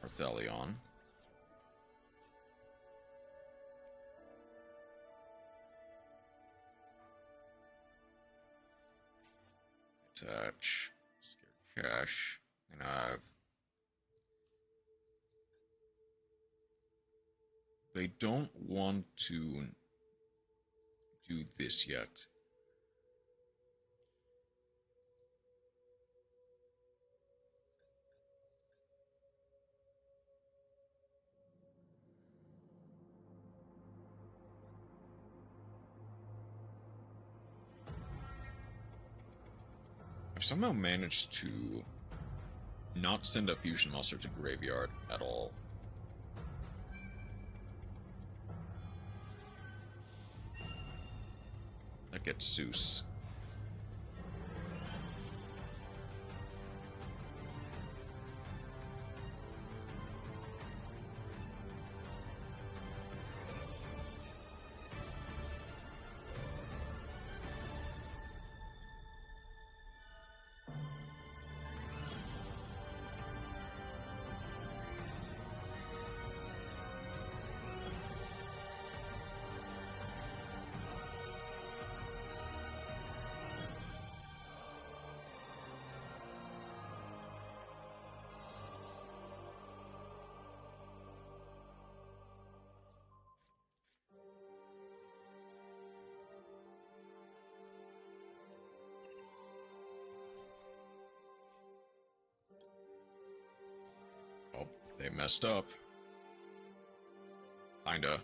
Thalion. Attach. Scare cache. And I've... They don't want to do this yet. I've somehow managed to not send a fusion monster to graveyard at all. That gets Zeus. Oh, they messed up. Kinda.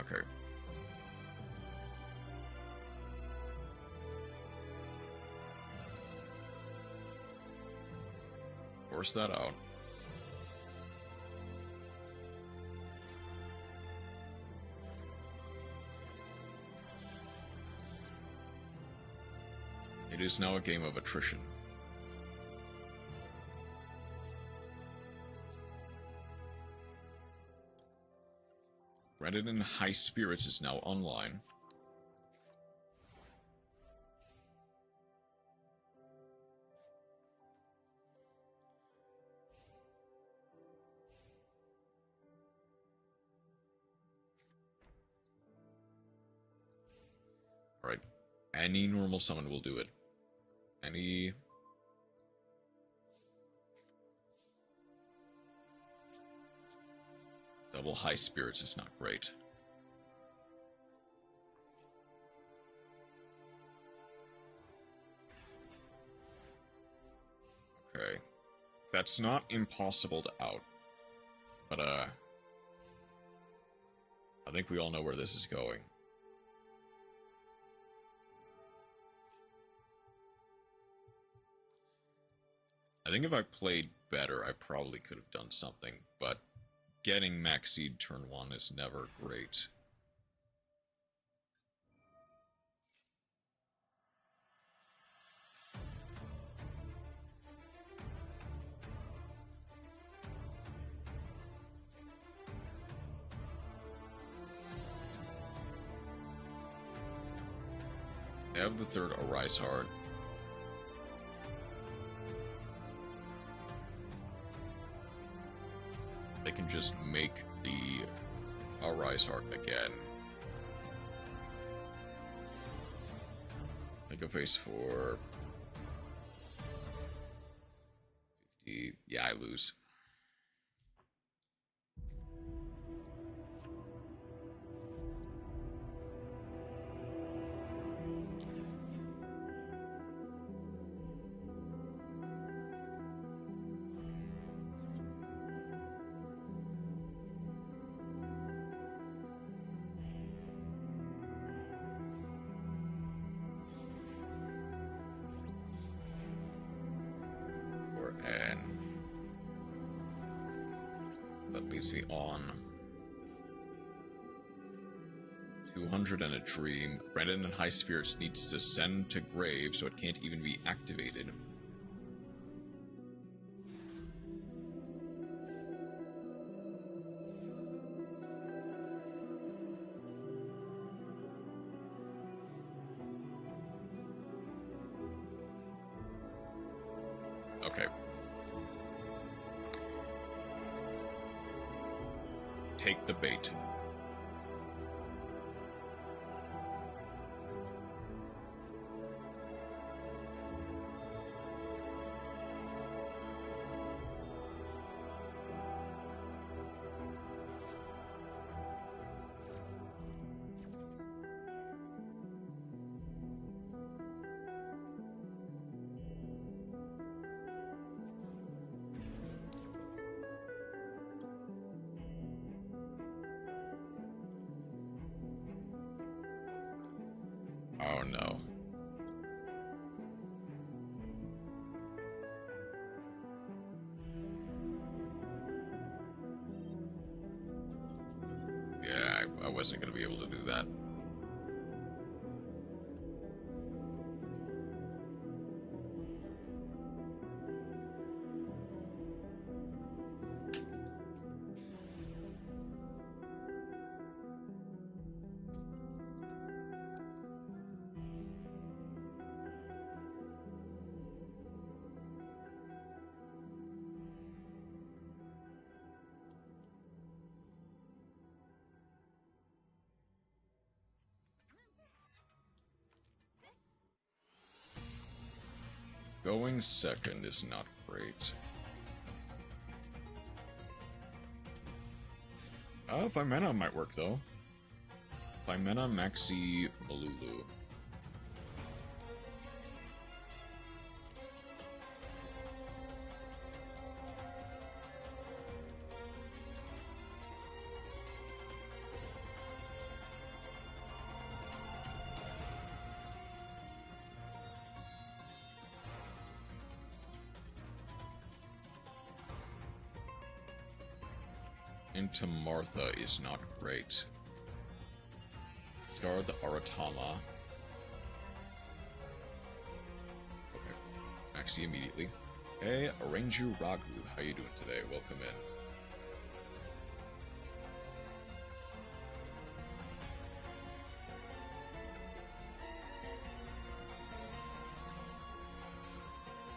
Okay. Force that out. It is now a game of attrition. Reddit in High Spirits is now online. Alright. Any normal summon will do it. Any... Double High Spirits is not great. Okay. That's not impossible to out. But, I think we all know where this is going. I think if I played better, I probably could have done something, but getting Max Seed turn 1 is never great. have the third Arise Heart. They can just make the Arise Heart again. Make a face for 50. Yeah, I lose. And that leaves me on 200 and a dream. Brandon in high spirits needs to send to grave, so it can't even be activated. Okay. Take the bait. Oh no. Yeah, I wasn't going to be able to do that. Going second is not great. Phymena might work, though. Phymena, Maxi, Malulu. Into Martha is not great. Scar the Aratama. Okay. Maxi immediately. Hey, Aranju Ragu, how you doing today? Welcome in.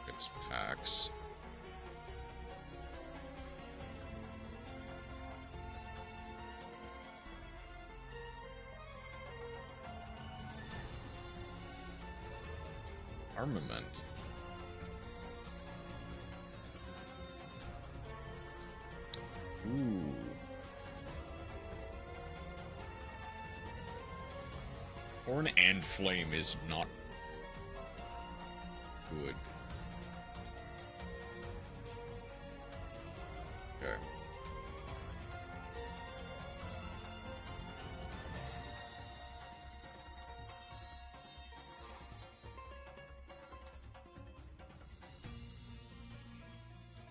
It's Pax. Armament. Ooh. Horn and Flame is not good. Okay.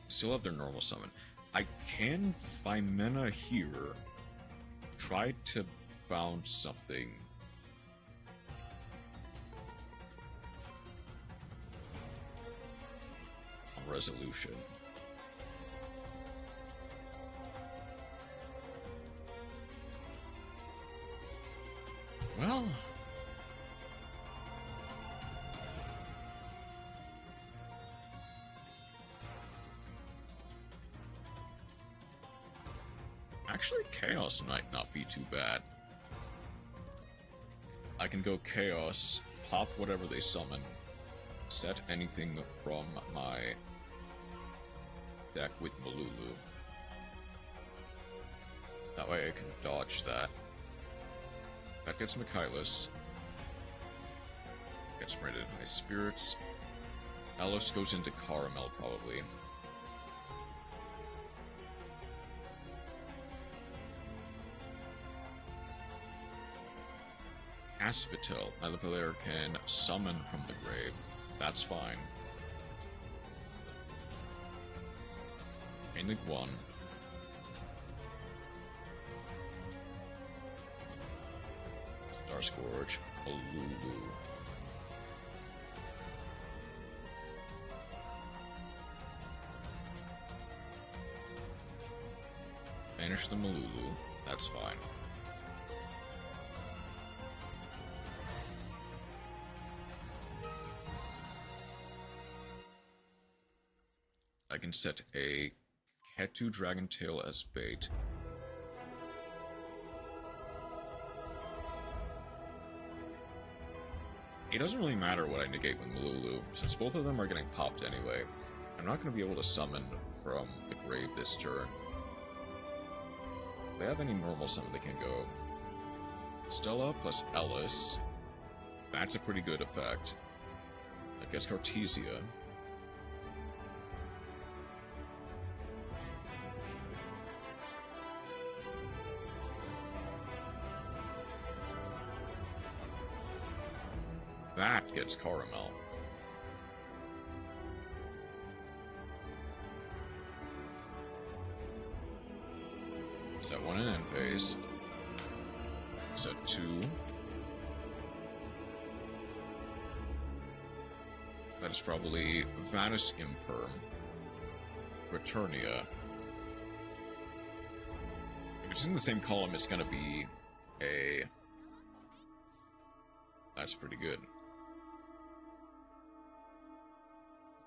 Still have their normal summon. I can Phymena here. Try to bounce something. On resolution. Well, Actually, Chaos might not be too bad. I can go Chaos, pop whatever they summon, set anything from my deck with Malulu. That way I can dodge that. That gets Michaelis. Gets rid of my spirits. Alice goes into Caramel, probably. Aspital. Either player can summon from the grave. That's fine. Chain Link 1. Star Scourge. Malulu. Banish the Malulu. That's fine. I can set a Ketu Dragon Tail as bait. It doesn't really matter what I negate with Malulu, since both of them are getting popped anyway. I'm not going to be able to summon from the grave this turn. If they have any normal summon, they can go Stella plus Ellis. That's a pretty good effect. I guess Cartesia. That gets Caramel. Set 1 in end phase. Set 2. That is probably Vanus Imperm. Returnia. If it's in the same column, it's gonna be a... That's pretty good.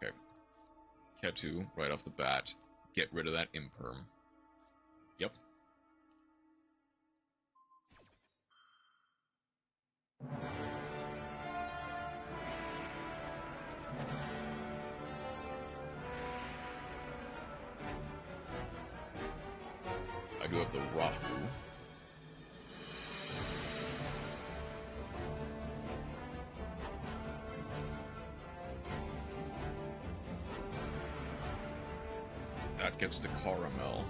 Okay. Ketu, right off the bat. Get rid of that Imperm. Yep. I do have the Rahu. That gets the Caramel.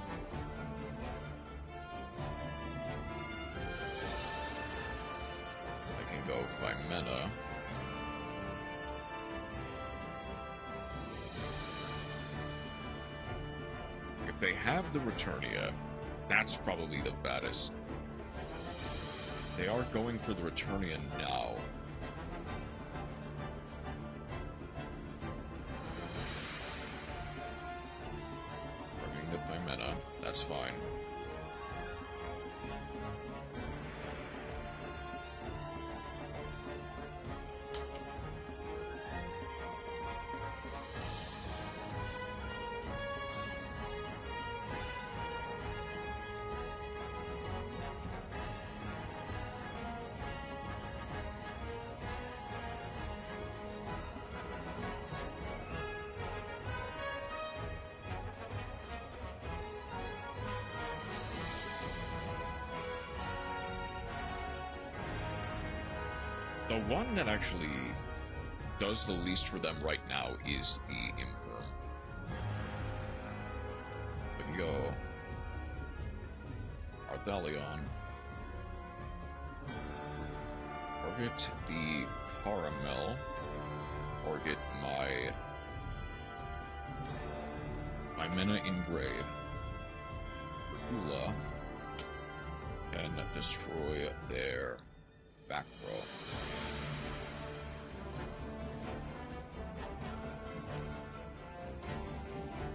I can go Vimena. If they have the Returnia, that's probably the baddest. They are going for the Returnia now. Bringing the Vimena, that's fine. The one that actually does the least for them right now is the Imperm. We can go Arthalion. Target the Caramel. Target my Vimena Engrave. Regula. And destroy their back row.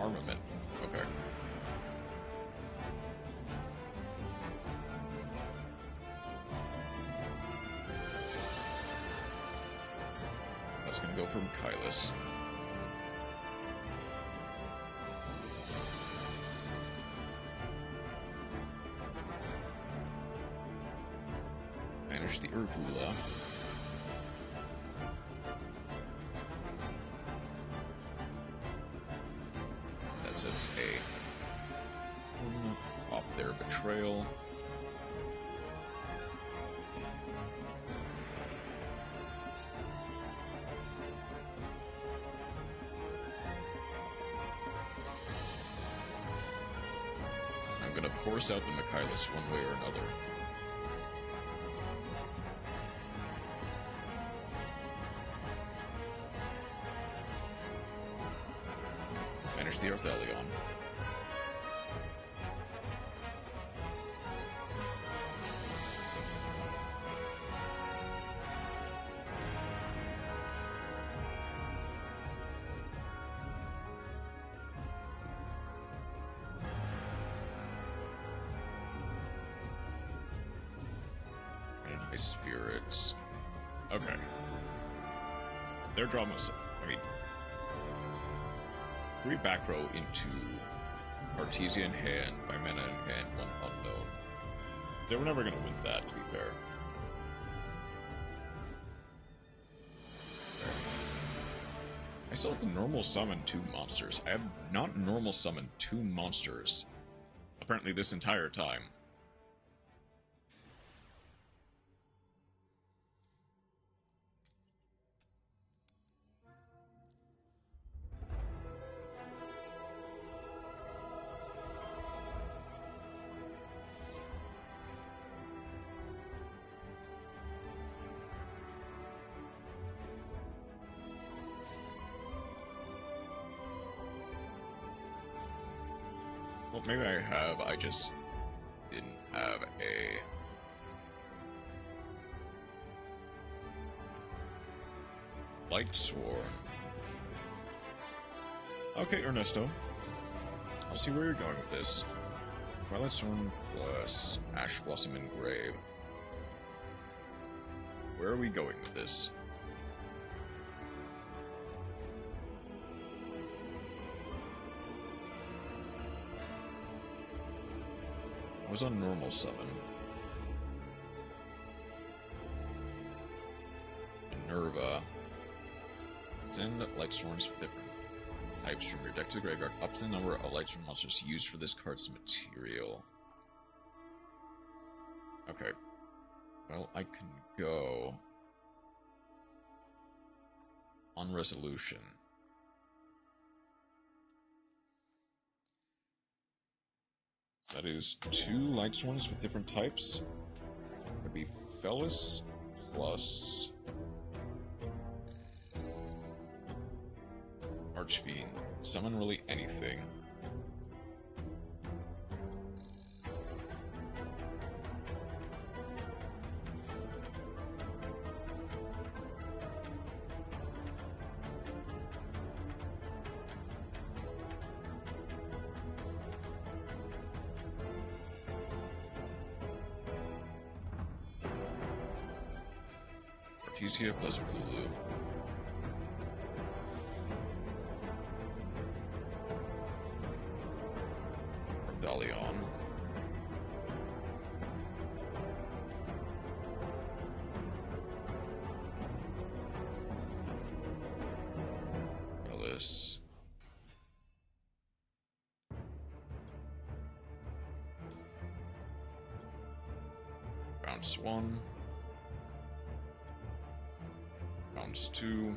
Armament. Okay. That's gonna go from Kylus. Banish the Urgula. That sets a off their Betrayal. I'm gonna force out the Michaelis one way or another. Banish the Arthelion. And spirits. Okay. Their dramas. I mean, 3 back row into Artesian hand, by mana in hand, 1 unknown. They were never going to win that, to be fair. I still have to normal summon 2 monsters. I have not normal summoned 2 monsters, apparently this entire time. Well, maybe I have, I just didn't have a... Light Sworn. Okay, Ernesto. I'll see where you're going with this. Twilight Sworn plus Ash Blossom Engrave. Where are we going with this? I was on normal summon. Minerva. Send Light Sworns with different types from your deck to the graveyard up to the number of Light Sworn monsters used for this card's material. Okay. Well, I can go on Resolution. So that is 2 Light Sworns with different types. That'd be Fellis plus Archfiend. Summon really anything. Artesia plus Blue. Arthelion. Ellis. Bounce 1. Bounce 2.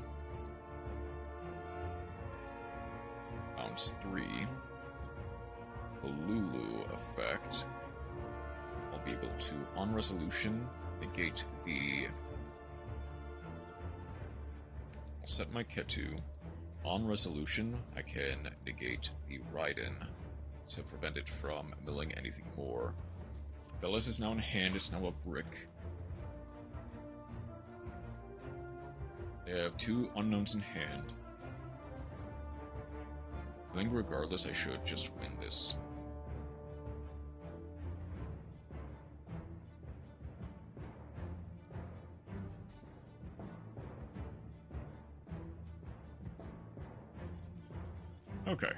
Bounce 3. The Lulu effect. I'll be able to, on resolution, negate the... I'll set my Ketu. On resolution, I can negate the Raiden to prevent it from milling anything more. Bellis is now in hand, it's now a brick. They have 2 unknowns in hand. I think regardless, I should just win this. Okay.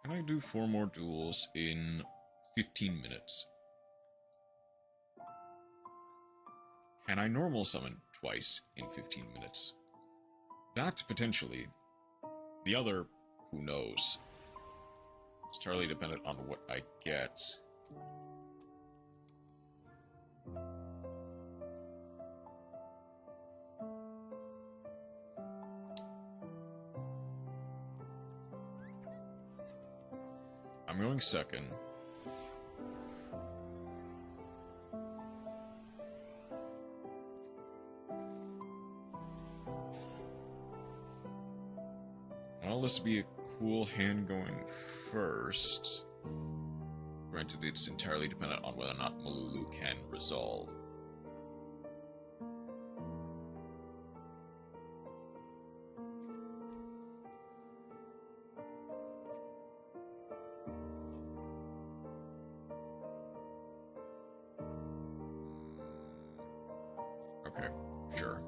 Can I do 4 more duels in 15 minutes? Can I normal summon twice in 15 minutes? That, potentially. The other, who knows? It's entirely dependent on what I get. I'm going second. Well, this would be a cool hand going first. Granted, it's entirely dependent on whether or not Malulu can resolve. Okay, sure.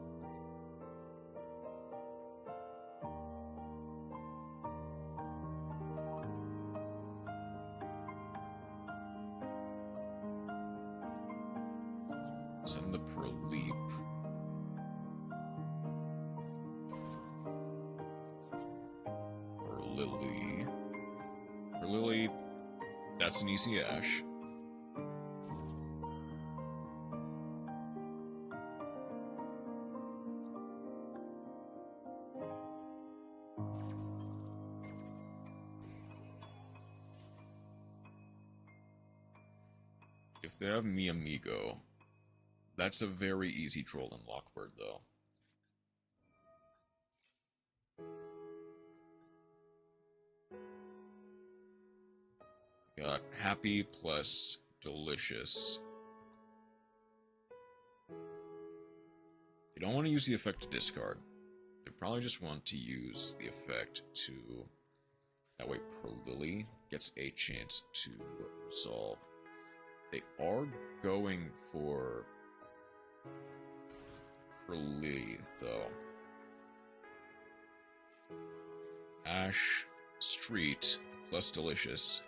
Send the Leap. Or Lily. For Lily, that's an easy Ash. If they have Mi Amigo, that's a very easy troll in Lockbird, though. Got Happy plus Delicious. They don't want to use the effect to discard. They probably just want to use the effect to... That way Lily gets a chance to resolve. They are going for Lily, though. Ash, Street, plus Delicious.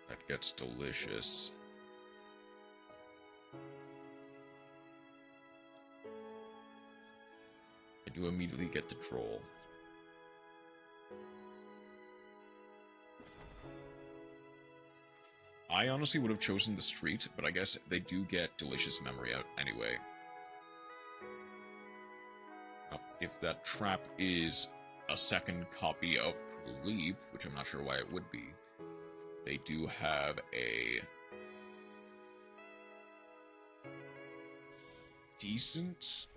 That gets Delicious. I do immediately get the troll. I honestly would have chosen the Street, but I guess they do get Delicious Memory out anyway. If that trap is a second copy of Leap, which I'm not sure why it would be, they do have a decent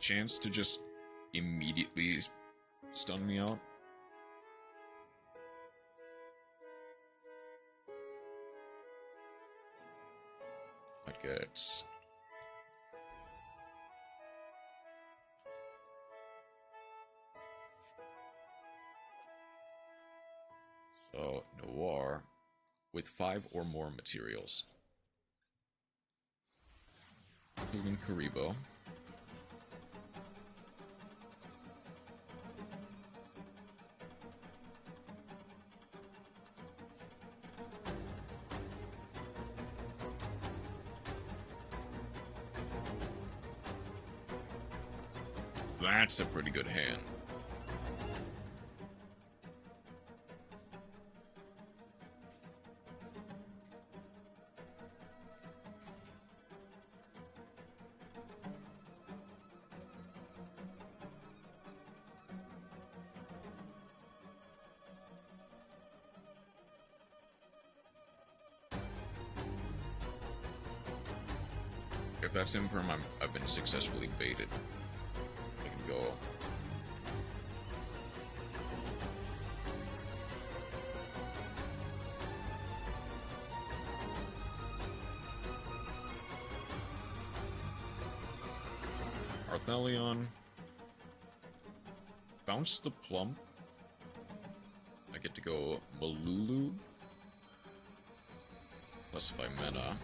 chance to just immediately stun me out. That gets... So, Noir with 5 or more materials. Including Karibo. That's a pretty good hand. If that's Imperm, I've been successfully baited. I can go. Arthelion. Bounce the Plump. I get to go Malulu. Plus Vimena.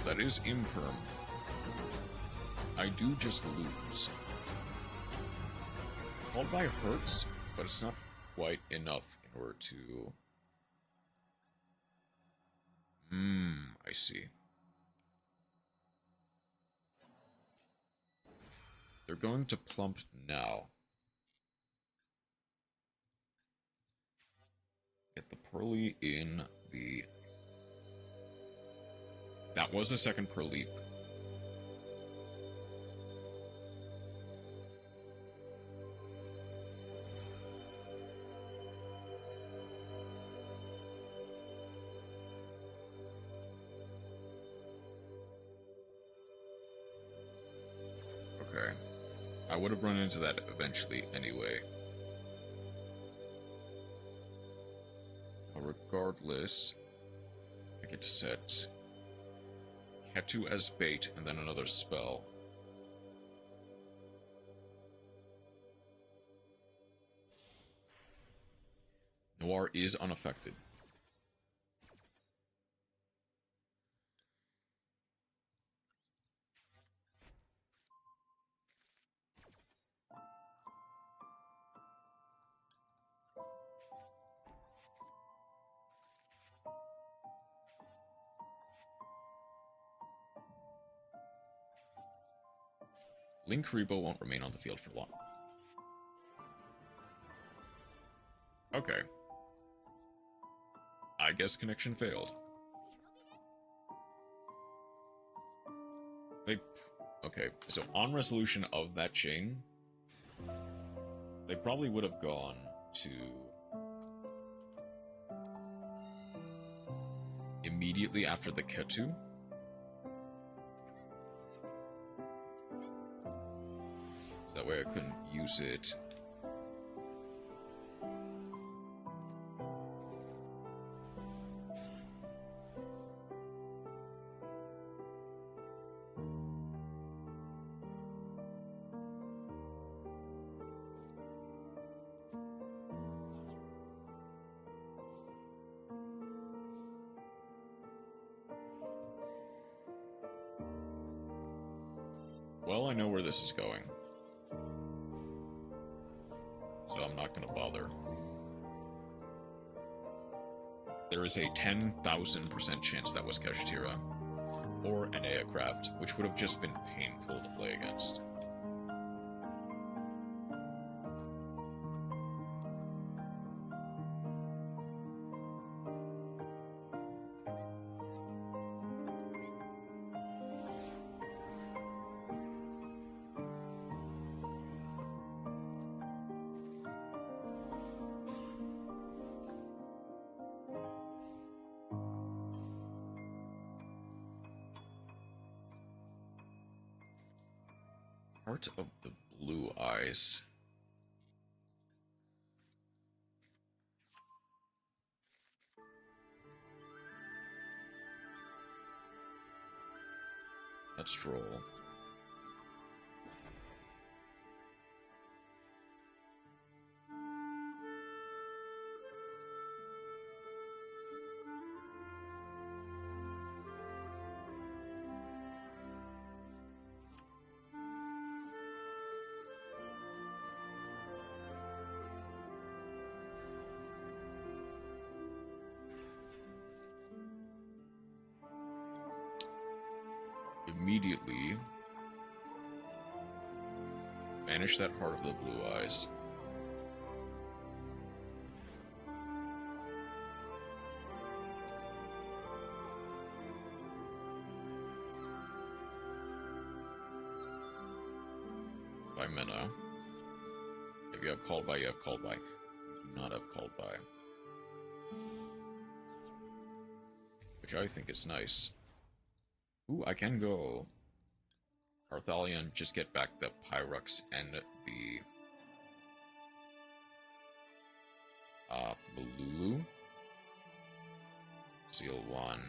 That is imperm. I do just lose. Called by hurts, but it's not quite enough in order to... I see. They're going to plump now. Get the Pearly in the... That was a second per leap. Okay. I would have run into that eventually anyway. But regardless, I get to set Ketu as bait and then another spell. Noir is unaffected. Link Rebo won't remain on the field for long. Okay. I guess connection failed. Okay, so on resolution of that chain, they probably would have gone to immediately after the Ketu. That way I couldn't use it. Well, I know where this is going. So I'm not going to bother. There is a 10,000% chance that was Kashtira, or an Aircraft, which would have just been painful to play against. Heart of the Blue Eyes. Let's troll. Immediately banish that Heart of the Blue Eyes. By mana. If you have called by, you have called by. You do not have called by. Which I think is nice. Ooh, I can go Arthalion, just get back the Pyrux and the Malulu. Seal 1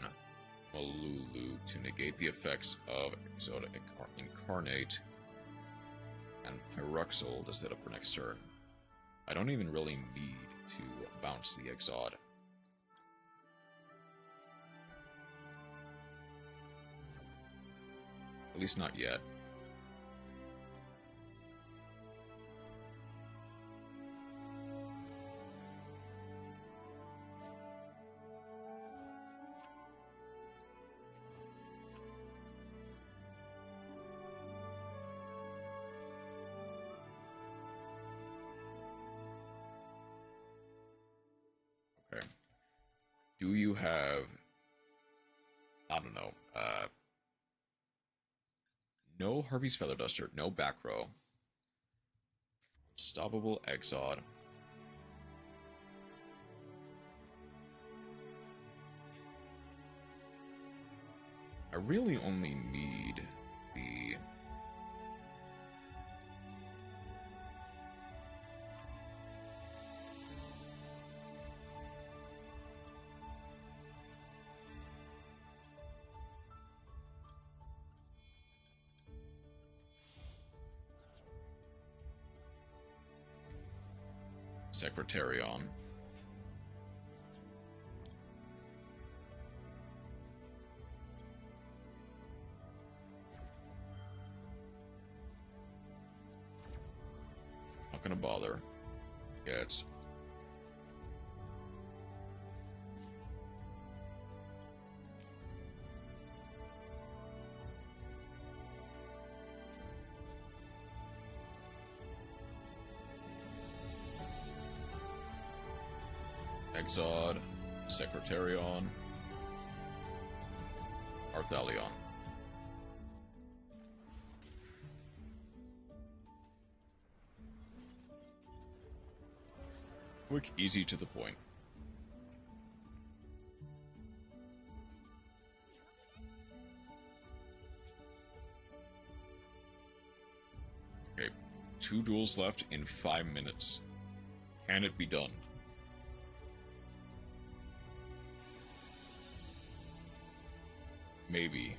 Malulu to negate the effects of Exotic Incarnate and Pyruxal to set up for next turn. I don't even really need to bounce the Exod. At least not yet. Okay. Do you have, I don't know, no Harvey's Feather Duster, no back row. Unstoppable Exod. I really only need the... Secretarion. Not gonna bother. It's Exod, Secretarion, Arthalion. Quick, easy, to the point. Okay, 2 duels left in 5 minutes. Can it be done? Maybe.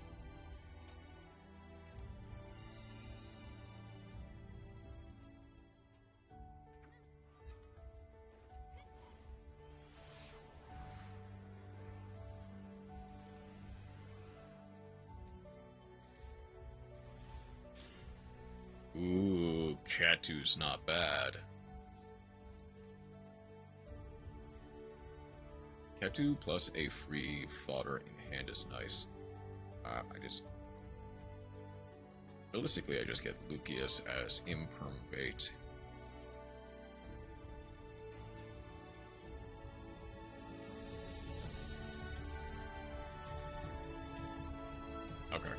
Ooh, Katu's not bad. Katu plus a free fodder in hand is nice. Realistically, I just get Lucius as imperm bait. Okay.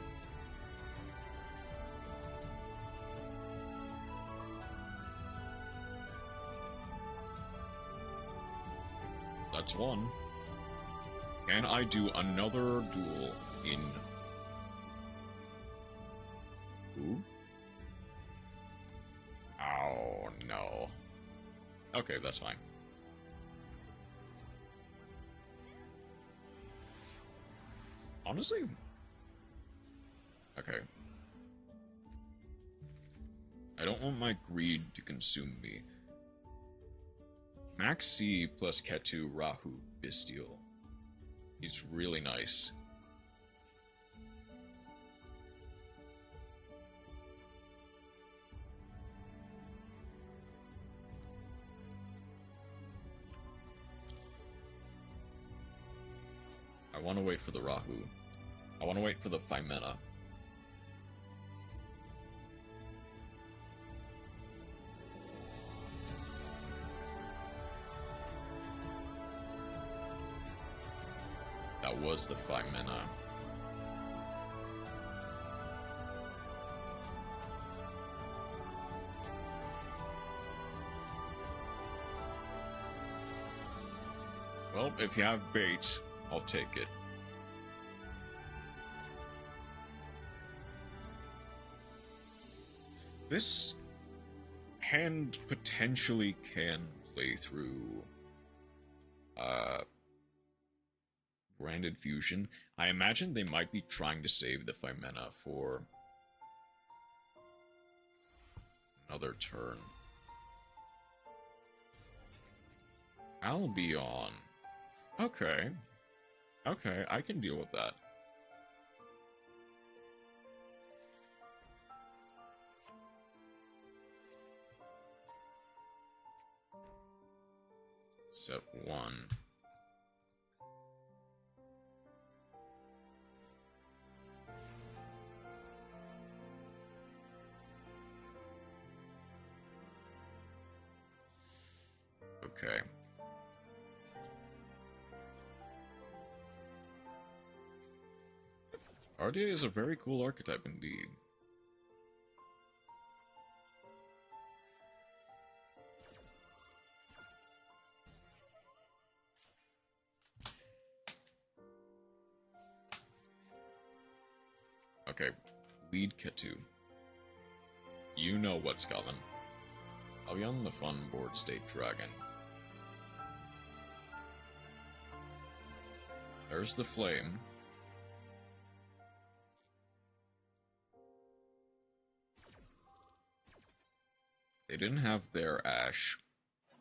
That's one. Can I do another duel in... Who? Oh, no. Okay, that's fine. Honestly? Okay. I don't want my greed to consume me. Max C plus Ketu Rahu Bestial. He's really nice. I want to wait for the Rahu. I want to wait for the Phimena. That was the Phimena. Well, if you have bait, I'll take it. This hand potentially can play through Branded Fusion. I imagine they might be trying to save the Phimena for another turn. Albion. Okay. Okay, I can deal with that. Set 1. Okay. RDA is a very cool archetype indeed. Okay, lead Ketu. You know what's coming. I'll be on the fun board state dragon. There's the flame. They didn't have their ash,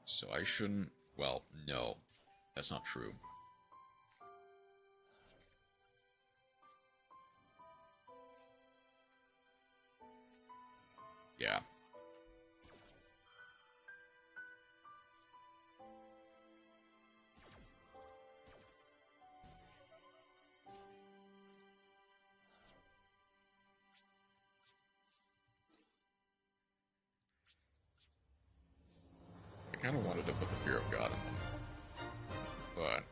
so I shouldn't... Well, no. That's not true. Yeah. I kind of wanted to put the Fear of God in them. But...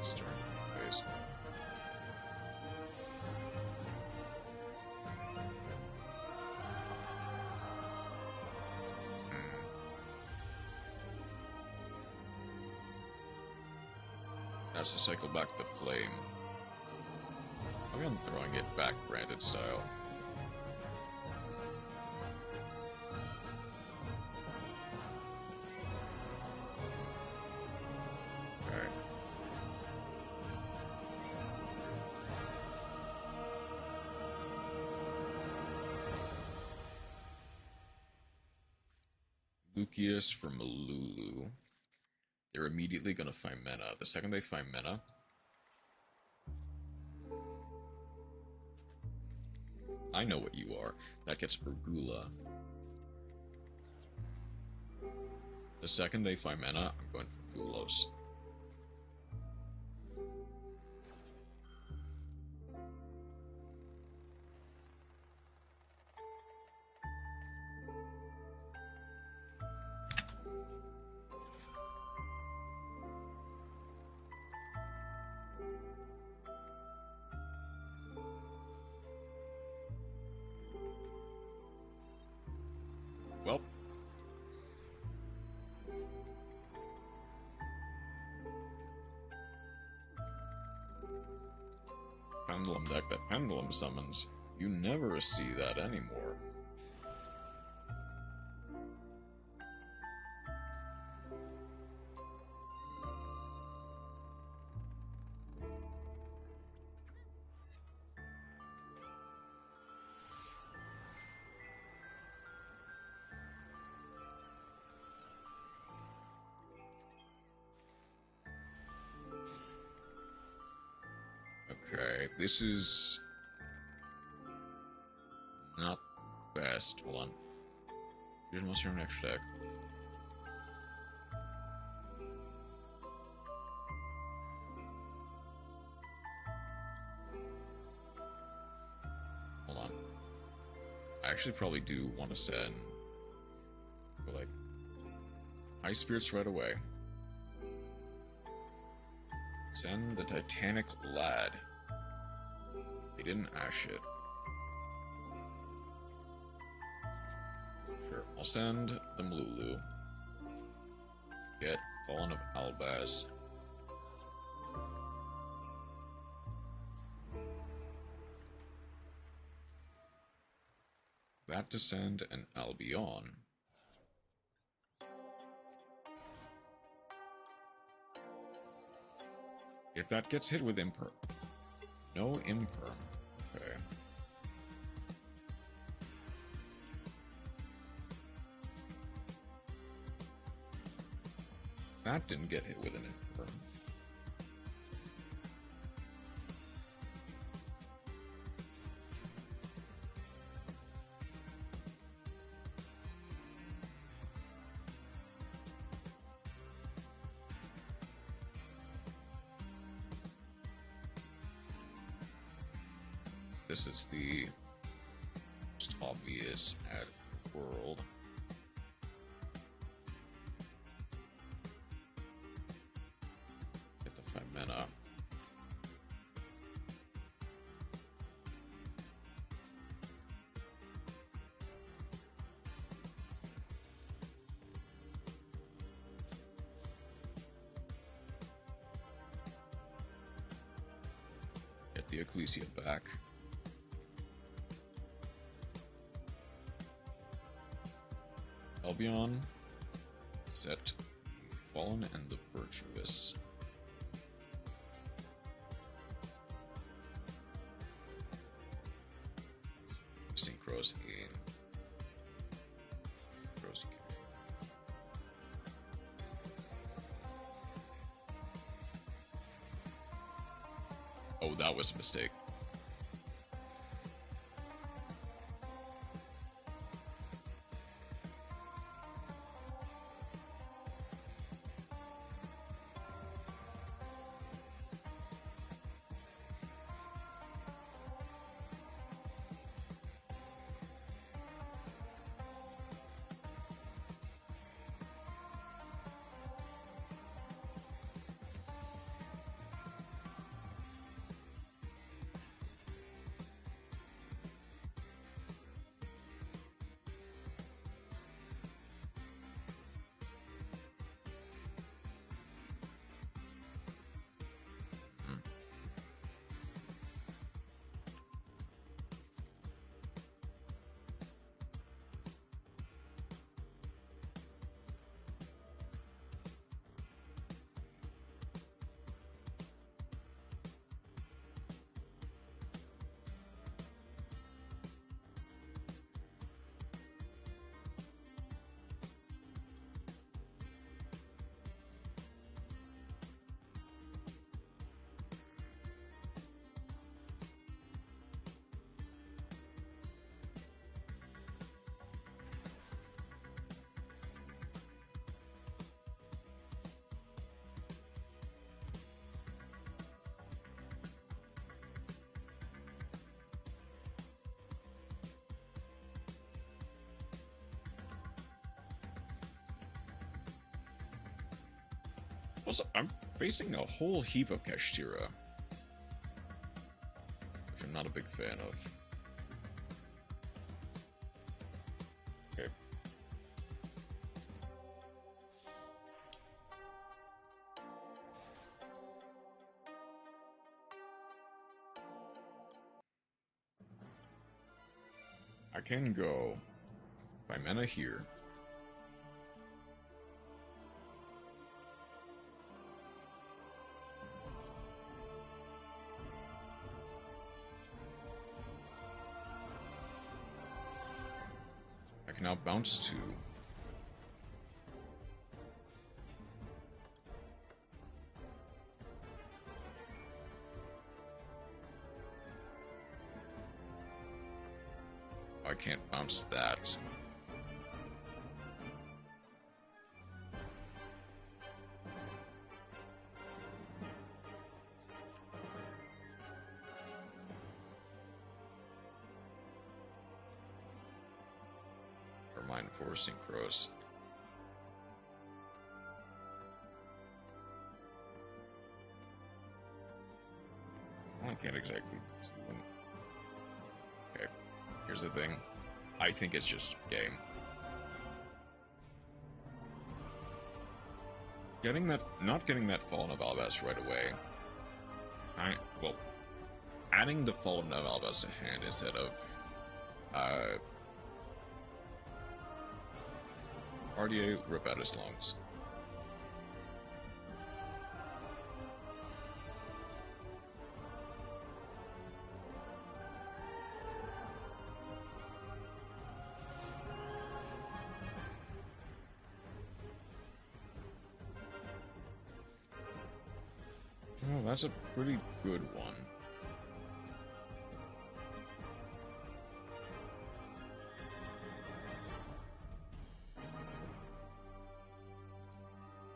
Stern phase. That's to cycle back the flame. I'm throwing it back branded style. Okay. Lucius from Lulu. They're immediately going to find mana. The second they find mana, I know what you are. That gets Urgula. The second they find mana, I'm going for Fulos. Well, Pendulum deck that Pendulum summons. You never see that anymore. Okay, this is not best. Hold on. You didn't want your next deck. Hold on. I actually probably do want to send, like, High Spirits right away. Send the Titanic Lad. They didn't ash it. Sure, I'll send them Lulu. Get Fallen of Albaz. That to send an Albion. If that gets hit with Imperm. No Imperm. Okay. That didn't get hit with an Imperm. this is the most obvious ad world. Get the 5 mana. Get the Ecclesia back. Albion, set the Fallen and the Virtuous. Synchros in Synchros. Oh, that was a mistake. Also, I'm facing a whole heap of Kashtira, which I'm not a big fan of. Okay. I can go 5 mana here. I can now bounce to I can't bounce that. Or mine for synchros. Well, I can't exactly see them. Okay, here's the thing. I think it's just game. Not getting that Fallen of Alabas right away. Well, adding the Fallen of Alabas to hand instead of RDA, rip out his lungs. Oh, that's a pretty good one.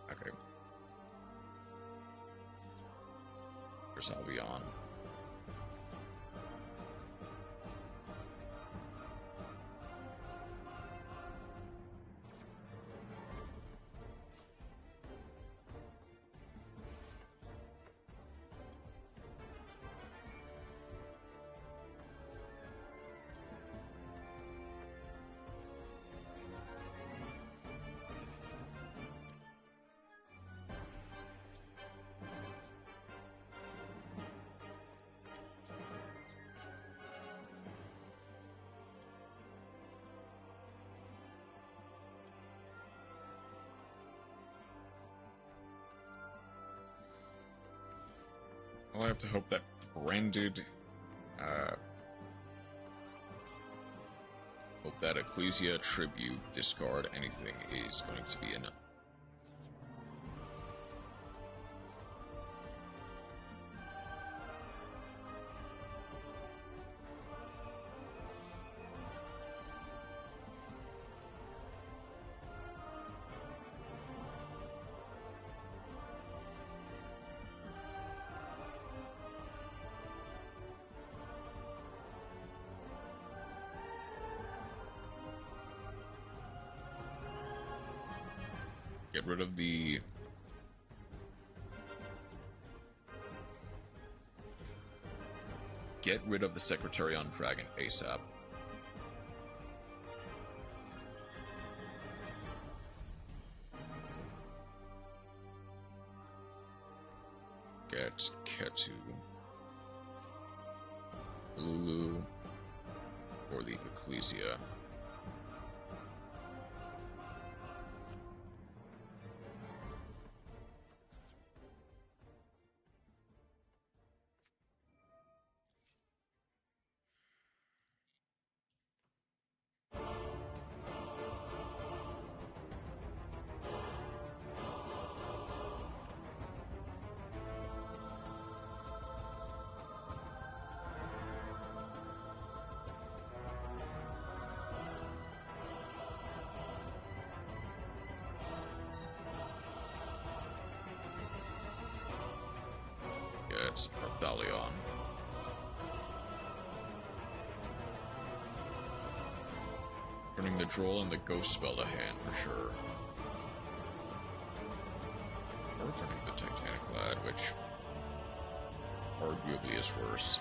Okay. Here's how we on. Well, I have to hope that branded, hope that Ecclesia Tribute discard anything is going to be enough. Get rid of the... Get rid of the Secretary on Dragon ASAP. Get Ketu. Lulu. Or the Ecclesia. Get Arthalion. Turning the Droll and the Ghost spell to hand for sure. Or turning the Titaniclad, which arguably is worse.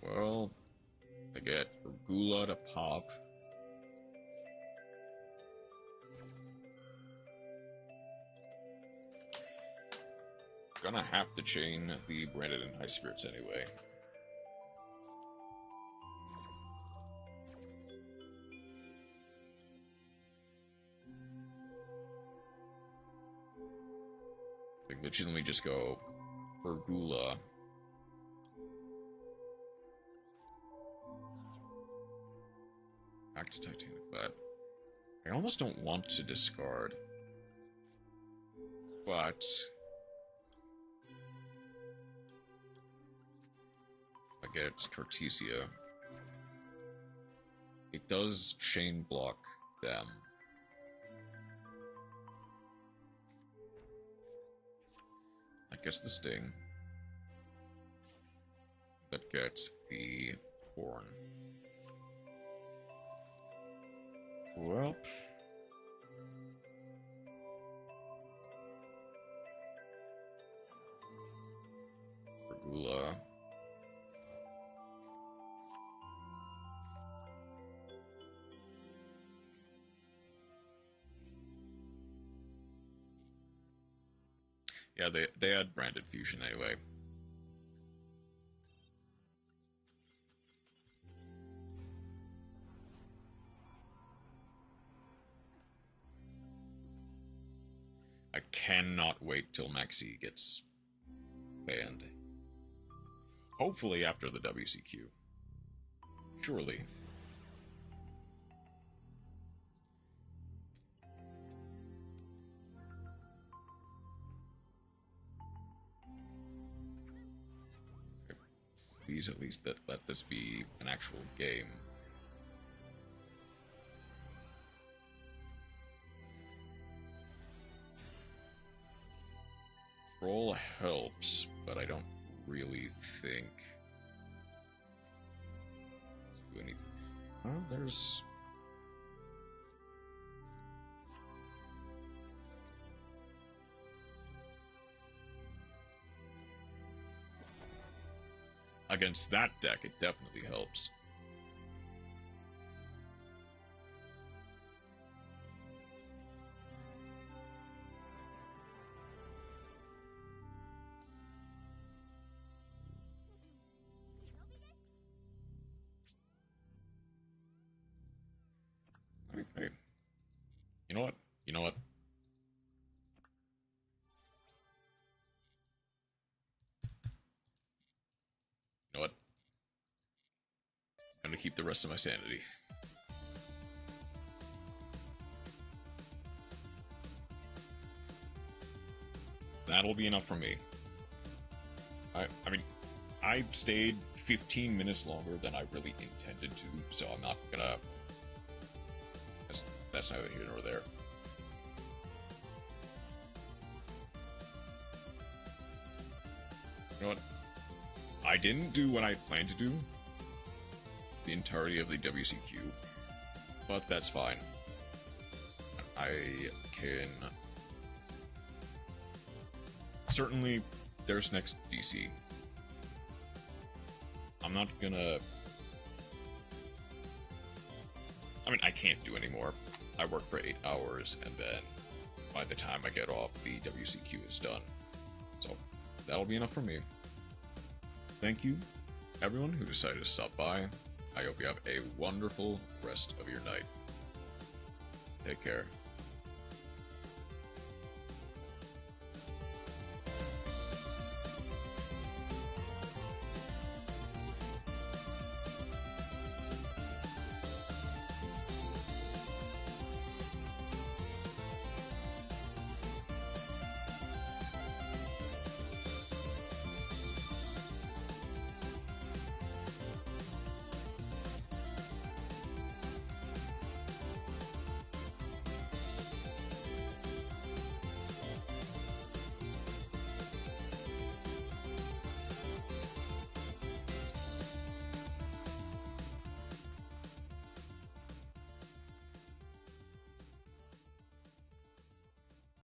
Well, I get Regula to pop. Gonna have to chain the Branded and High Spirits anyway. Like, literally, let me just go Regula. Back to Titaniclad. I almost don't want to discard. But... I get Cartesia. It does chain block them. I guess the Sting. That gets the Horn. Well... Regula. Yeah, they had Branded Fusion anyway. I cannot wait till Maxi gets banned. Hopefully after the WCQ. Surely. Please at least let this be an actual game. Troll helps, but I don't really think. Do anything. Oh, there's. Against that deck, it definitely helps. Okay. You know what? You know what? You know what? I'm gonna keep the rest of my sanity. That'll be enough for me. I mean, I stayed 15 minutes longer than I really intended to, so I'm not gonna... That's neither here nor there. You know what? I didn't do what I planned to do the entirety of the WCQ, but that's fine. I can... Certainly, there's next DC. I'm not gonna... I mean, I can't do anymore. I work for 8 hours, and then by the time I get off, the WCQ is done. So, that'll be enough for me. Thank you, everyone who decided to stop by. I hope you have a wonderful rest of your night. Take care.